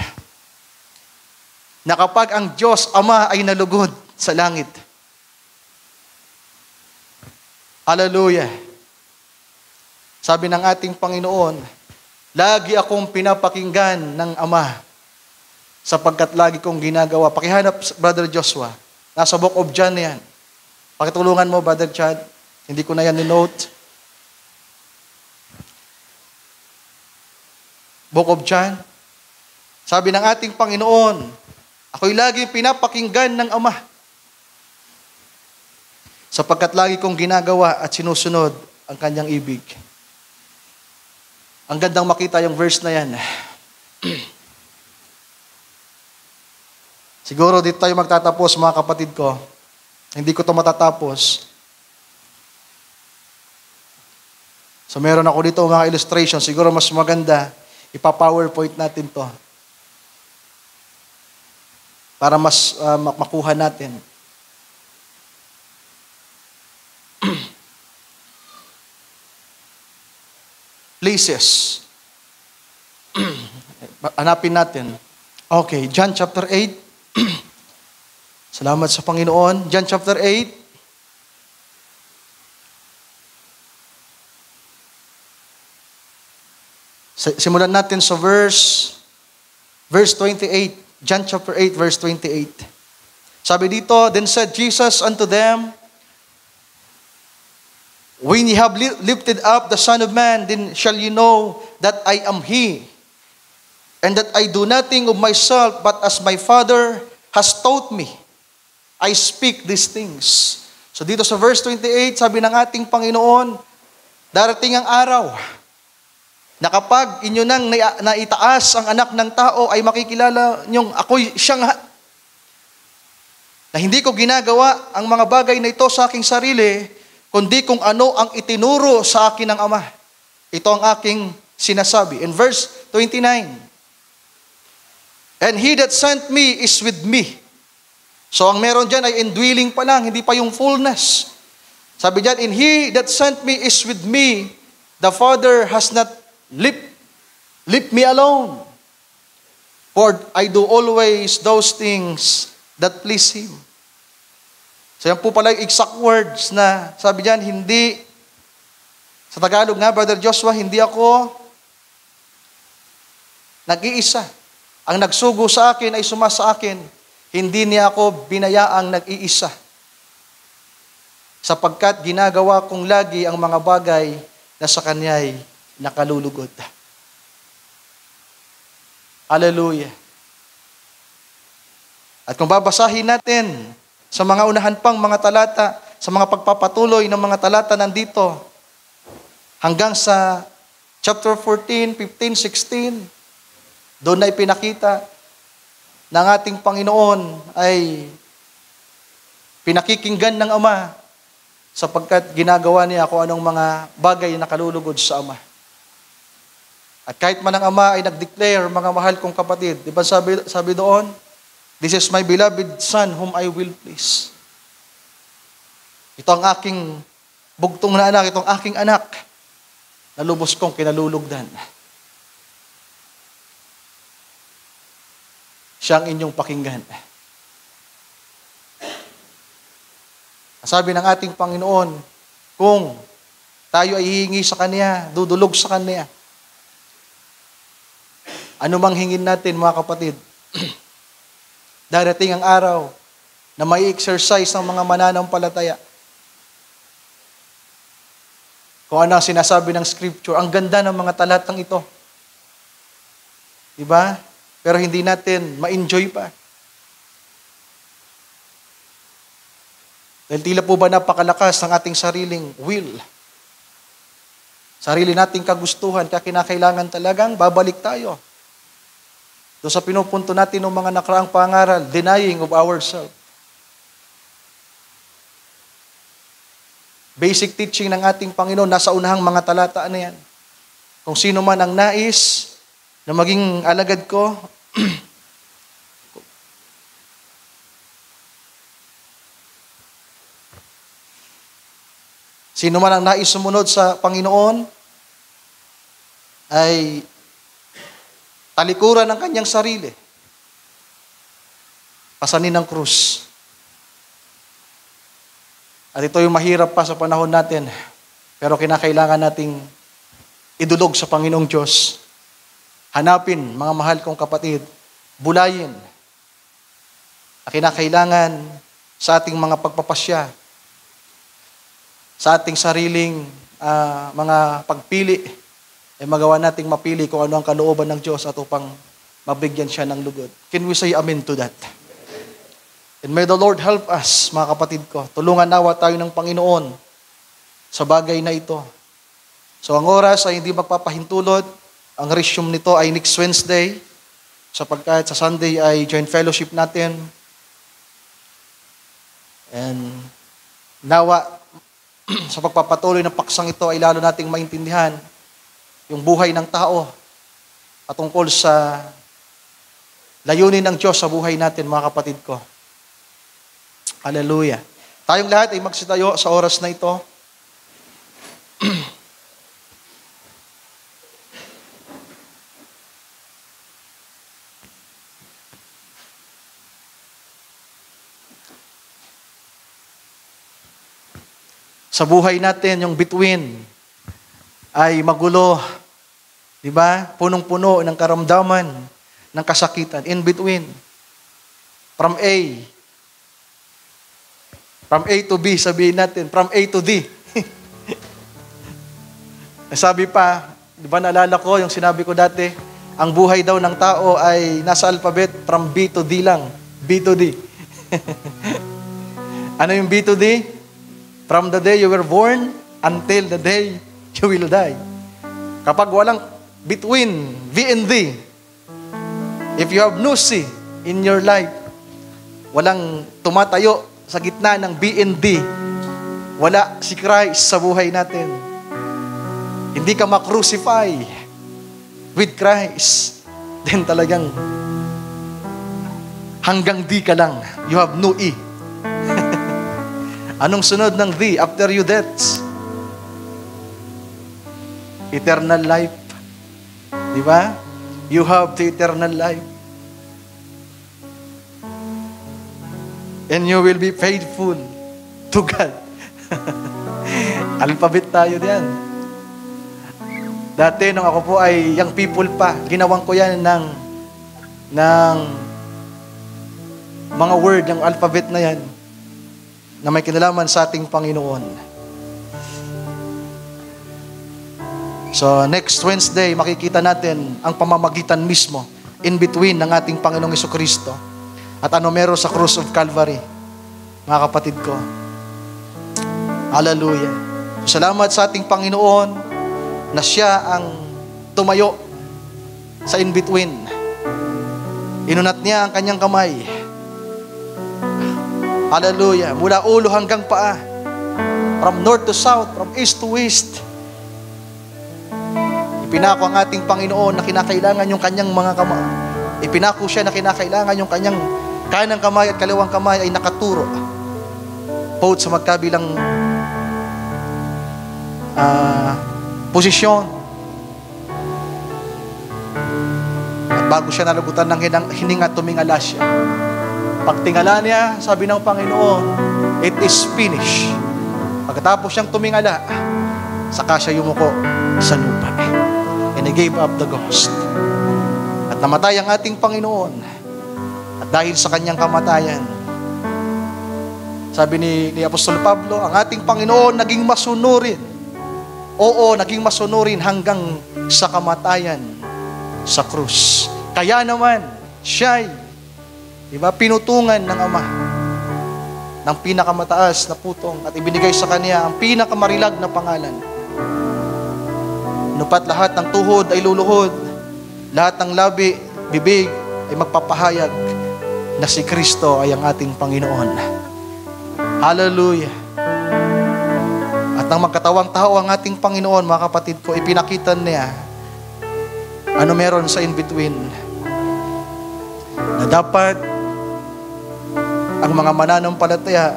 Speaker 2: Na kapag ang Diyos Ama ay nalugod sa langit, hallelujah. Sabi ng ating Panginoon, lagi akong pinapakinggan ng Ama, sapagkat lagi kong ginagawa. Pakihanap, Brother Joshua. Nasa Book of John yan. Pakitulungan mo, Brother Chad. Hindi ko na yan ni-note. Book of John. Sabi ng ating Panginoon, ako'y lagi pinapakinggan ng Ama, sapagkat lagi kong ginagawa at sinusunod ang kanyang ibig. Ang gandang makita yung verse na yan. Siguro dito tayo magtatapos, mga kapatid ko. Hindi ko ito matatapos. So meron ako dito mga illustration. Siguro mas maganda, ipa-PowerPoint natin to para mas makuha natin. Places. Hanapin natin. Okay, John chapter 8. Salamat sa Panginoon. John chapter 8. Simulan natin sa verse 28. John chapter 8, verse 28. Sabi dito, then said Jesus unto them, when ye have lifted up the Son of Man, then shall you know that I am He, and that I do nothing of myself, but as my Father has taught me, I speak these things. So dito sa verse 28, sabi ng ating Panginoon, darating ang araw na kapag inyo nang naitaas ang anak ng tao, ay makikilala nyong ako'y siya nga. Na hindi ko ginagawa ang mga bagay na ito sa aking sarili, kundi kung ano ang itinuro sa akin ng Ama. Ito ang aking sinasabi. In verse 29, and He that sent me is with me. So ang meron dyan ay indwelling pa lang, hindi pa yung fullness. Sabi dyan, and He that sent me is with me. The Father has not left me alone. For I do always those things that please Him. So yan po pala yung exact words na sabi dyan, hindi, sa Tagalog nga, Brother Joshua, hindi ako nag-iisa. Ang nagsugo sa akin ay sumasa akin. Hindi niya ako binayaang nag-iisa. Sapagkat ginagawa kong lagi ang mga bagay na sa Kanya'y nakalulugod. Hallelujah. At kung babasahin natin sa mga unahan pang mga talata, sa mga pagpapatuloy ng mga talata nandito, hanggang sa chapter 14, 15, 16, doon na ipinakita ng ating Panginoon ay pinakikinggan ng Ama sapagkat ginagawa niya kung anong mga bagay na kalulugod sa Ama. At kahit man ang Ama ay nag-declare, mga mahal kong kapatid, di ba sabi doon, this is my beloved Son whom I will please. Ito ang aking bugtong na anak, itong aking anak na lubos kong kinalulugdan. Siya ang inyong pakinggan. Sabi ng ating Panginoon, kung tayo ay hihingi sa Kanya, dudulog sa Kanya, ano mang hingin natin, mga kapatid, darating ang araw na may exercise ng mga mananampalataya. Kung ano ang sinasabi ng Scripture, ang ganda ng mga talatang ito. Diba? Pero hindi natin ma-enjoy pa. Dahil tila po ba napakalakas ng ating sariling will. Sarili nating kagustuhan, kaya kinakailangan talagang babalik tayo. Doon sa pinupunto natin ng mga nakaraang pangaral, denying of ourselves. Basic teaching ng ating Panginoon, nasa unahang mga talata na yan. Kung sino man ang nais na maging alagad ko. Sino man ang nais sumunod sa Panginoon ay talikuran ng kanyang sarili. Pasanin ng krus. At ito yung mahirap pa sa panahon natin. Pero kinakailangan nating idulog sa Panginoong Diyos. Hanapin, mga mahal kong kapatid, bulayin. Ang kinakailangan sa ating mga pagpapasya, sa ating sariling mga pagpili, ay magawa nating mapili kung ano ang kalooban ng Diyos at upang mabigyan siya ng lugod. Can we say amen to that? And may the Lord help us, mga kapatid ko. Tulungan nawa tayo ng Panginoon sa bagay na ito. So ang oras ay hindi magpapahintulot. Ang resume nito ay next Wednesday, sapagkat sa Sunday ay joint fellowship natin. And nawa, sa pagpapatuloy ng paksang ito ay lalo nating maintindihan yung buhay ng tao at tungkol sa layunin ng Diyos sa buhay natin, mga kapatid ko. Hallelujah. Tayong lahat ay magsitayo sa oras na ito. Sa buhay natin, yung between ay magulo. Di ba? Punong-puno ng karamdaman, ng kasakitan. In between. From A to B, sabihin natin. From A to D. Sabi pa, di ba naalala ko yung sinabi ko dati, ang buhay daw ng tao ay nasa alphabet from B to D lang. B to D. Ano yung B to D? From the day you were born until the day you will die. Kapag walang between V and D, if you have no C in your life, walang tumatayo sa gitna ng B and D, wala si Christ sa buhay natin. Hindi ka ma-crucify with Christ, then talagang hanggang D ka lang. You have no E. Anong sunod ng D after you death? Eternal life. Di ba? You have the eternal life. And you will be faithful to God. Alphabet tayo diyan. Dati nung ako po ay young people pa, ginawang ko yan ng mga word ng alphabet na yan na may kinalaman sa ating Panginoon. So next Wednesday, makikita natin ang pamamagitan mismo in between ng ating Panginoong Jesucristo at ano meron sa cross of Calvary, mga kapatid ko. Hallelujah. So, salamat sa ating Panginoon na siya ang tumayo sa in between. Inunat niya ang kanyang kamay. Hallelujah. Mula ulo hanggang paa. From north to south, from east to west. Ipinako ang ating Panginoon na kinakailangan yung kanyang mga kamay. Ipinako siya na kinakailangan yung kanyang kanang kamay at kaliwang kamay ay nakaturo. Both sa magkabilang posisyon. At bago siya nalagutan ng hininga, tumingala siya. Pagtingala niya, sabi ng Panginoon, it is finished. Pagkatapos siyang tumingala, saka siya yumuko sa lupa. And he gave up the ghost. At namatay ang ating Panginoon. At dahil sa kanyang kamatayan, sabi ni Apostol Pablo, ang ating Panginoon naging masunurin. Oo, naging masunurin hanggang sa kamatayan sa krus. Kaya naman, siya'y pinutungan ng Ama ng pinakamataas na putong at ibinigay sa Kanya ang pinakamarilag na pangalan. Nupat lahat ng tuhod ay luluhod, lahat ng labi, bibig ay magpapahayag na si Kristo ay ang ating Panginoon. Hallelujah. At nang magkatawang tao ang ating Panginoon, mga kapatid ko, ipinakita niya Ano meron sa in-between na dapat ang mga mananampalataya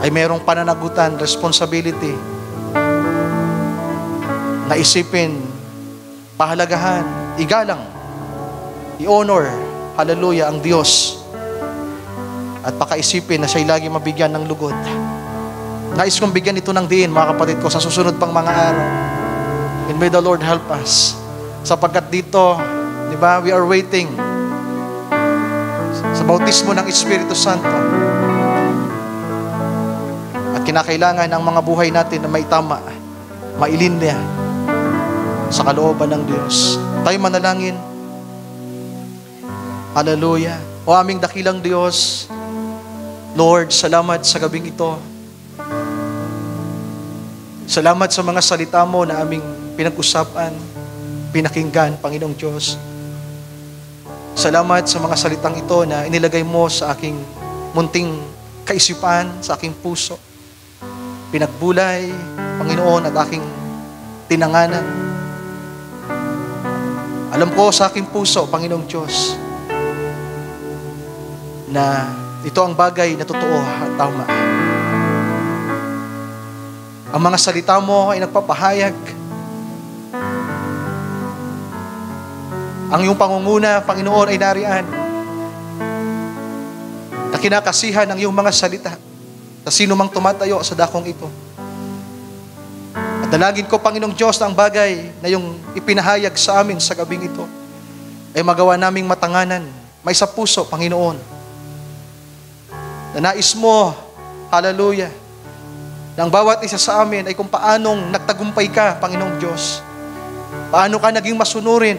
Speaker 2: ay merong pananagutan, responsibility na isipin, pahalagahan, igalang, i-honor, hallelujah, ang Diyos at pakaisipin na siya'y lagi mabigyan ng lugod. Nais kong bigyan ito ng diin, mga kapatid ko, sa susunod pang mga araw. And may the Lord help us. Sapagkat dito, di ba, we are waiting sa bautismo ng Espiritu Santo. At kinakailangan ang mga buhay natin na maitama, mailinya sa kalooban ng Diyos. Tayo manalangin. Hallelujah. O aming dakilang Diyos, Lord, salamat sa gabing ito. Salamat sa mga salita mo na aming pinag-usapan, pinakinggan, Panginoong Diyos. Salamat sa mga salitang ito na inilagay mo sa aking munting kaisipan, sa aking puso. Pinagbulay, Panginoon, at aking tinanganan. Alam ko sa aking puso, Panginoong Diyos, na ito ang bagay na totoo at tama. Ang mga salita mo ay nagpapahayag. Ang iyong pangunguna, Panginoon, ay nariyan. Na kinakasihan ang iyong mga salita sa sino mang tumatayo sa dakong ito. At dalangin ko, Panginoong Diyos, na ang bagay na iyong ipinahayag sa amin sa gabing ito ay magawa naming matanganan, may sa puso, Panginoon. Na nais mo, hallelujah, ng bawat isa sa amin ay kung paanong nagtagumpay ka, Panginoong Diyos. Paano ka naging masunurin.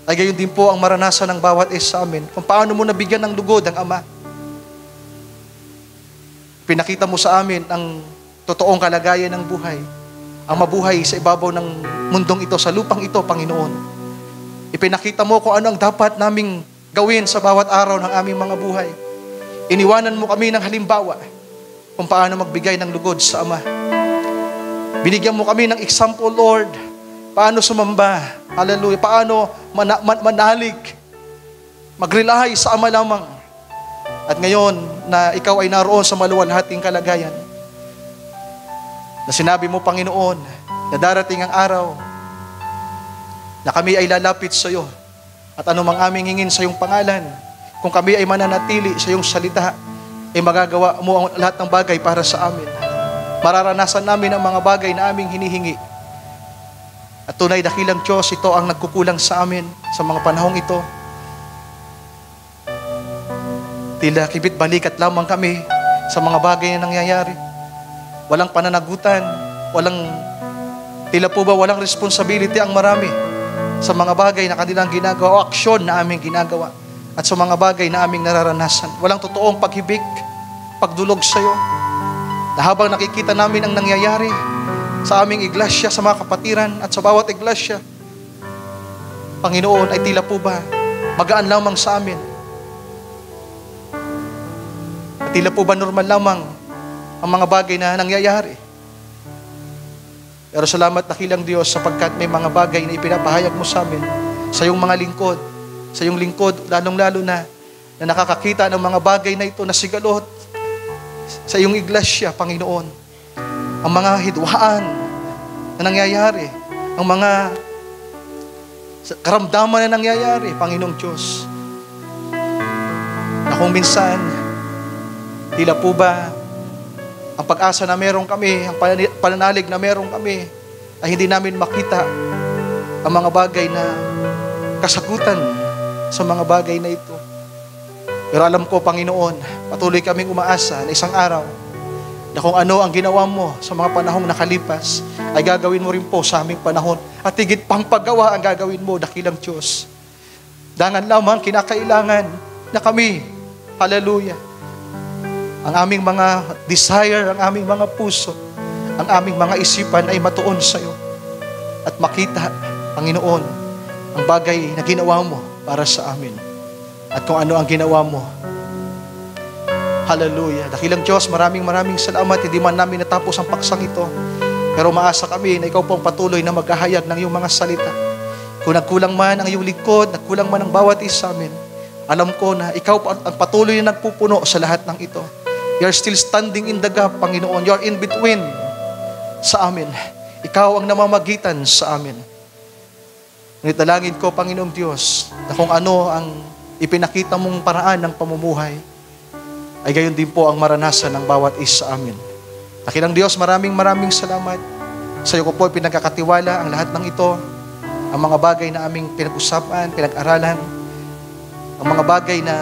Speaker 2: Ay gayon din po ang maranasan ng bawat isa sa amin. Kung paano mo nabigyan ng lugod ang Ama. Pinakita mo sa amin ang totoong kalagayan ng buhay. Ang mabuhay sa ibabaw ng mundong ito, sa lupang ito, Panginoon. Ipinakita mo kung ano ang dapat naming gawin sa bawat araw ng aming mga buhay. Iniwanan mo kami ng halimbawa kung paano magbigay ng lugod sa Ama. Binigyan mo kami ng example, Lord. Paano sumamba. Hallelujah. Paano manalig. Mag-rely sa Ama lamang. At ngayon na ikaw ay naroon sa maluwalhating kalagayan, na sinabi mo, Panginoon, na darating ang araw na kami ay lalapit sa iyo. At anumang aming hingin sa iyong pangalan, kung kami ay mananatili sa iyong salita, ay magagawa mo ang lahat ng bagay para sa amin. Mararanasan namin ang mga bagay na aming hinihingi. At tunay dakilang Diyos, ito ang nagkukulang sa amin sa mga panahong ito. Tila kibit balikat lamang kami sa mga bagay na nangyayari. Walang pananagutan, tila po ba walang responsibility ang marami sa mga bagay na kanilang ginagawa o aksyon na aming ginagawa. At sa mga bagay na aming nararanasan. Walang totoong paghibik, pagdulog sa iyo. Na habang nakikita namin ang nangyayari sa aming iglesia, sa mga kapatiran at sa bawat iglesia, Panginoon, ay tila po ba magaan lamang sa amin? At tila po ba normal lamang ang mga bagay na nangyayari? Pero salamat dakilang Diyos sapagkat may mga bagay na ipinapahayag mo sa amin, sa iyong mga lingkod, sa iyong lingkod, lalong-lalo na nakakakita ng mga bagay na ito na sigalot sa iyong iglesia, Panginoon. Ang mga hidwaan na nangyayari, ang mga karamdaman na nangyayari, Panginoong Diyos. Na kung minsan, tila po ba, ang pag-asa na meron kami, ang pananalig na meron kami, ay hindi namin makita ang mga bagay na kasagutan sa mga bagay na ito. Pero alam ko, Panginoon, patuloy kaming umaasa na isang araw na kung ano ang ginawa mo sa mga panahong nakalipas, ay gagawin mo rin po sa aming panahon. At higit pang paggawa ang gagawin mo, dakilang Diyos. Dangan lamang kinakailangan na kami, hallelujah, ang aming mga desire, ang aming mga puso, ang aming mga isipan ay matuon sa iyo. At makita, Panginoon, ang bagay na ginawa mo para sa amin. At kung ano ang ginawa mo. Hallelujah. Dakilang Diyos, maraming salamat. Hindi man namin natapos ang paksang ito. Pero maasa kami na ikaw po ang patuloy na maghahayag ng iyong mga salita. Kung nagkulang man ang iyong lingkod, nagkulang man ang bawat isa amin, alam ko na ikaw po ang patuloy na nagpupuno sa lahat ng ito. You are still standing in the gap, Panginoon. You are in between sa amin. Ikaw ang namamagitan sa amin. Ngunit dalangin ko, Panginoong Diyos, na kung ano ang ipinakita mong paraan ng pamumuhay, ay gayon din po ang maranasan ng bawat isa sa amin. Dakilang Diyos, maraming salamat. Sa iyo ko po pinagkakatiwala ang lahat ng ito, ang mga bagay na aming pinag-usapan, pinag-aralan, ang mga bagay na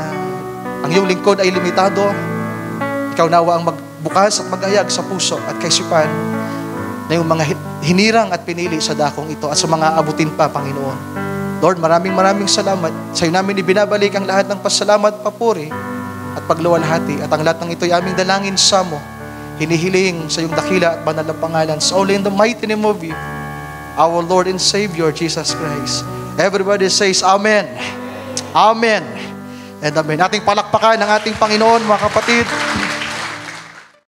Speaker 2: ang iyong lingkod ay limitado. Ikaw nawa ang magbukas at maghayag sa puso at kaisipan na yung mga hinirang at pinili sa dakong ito at sa mga abutin pa, Panginoon. Lord, maraming salamat. Sa iyo namin ibinabalik ang lahat ng pasalamat, papuri at pagluwalhati. At ang lahat ng ito ay aming dalangin sa mo. Hinihiling sa iyong dakila at banal na pangalan. So only in the mighty name of you, our Lord and Savior, Jesus Christ. Everybody says, Amen. Amen. And amen. Ating palakpakan ng ating Panginoon, mga kapatid.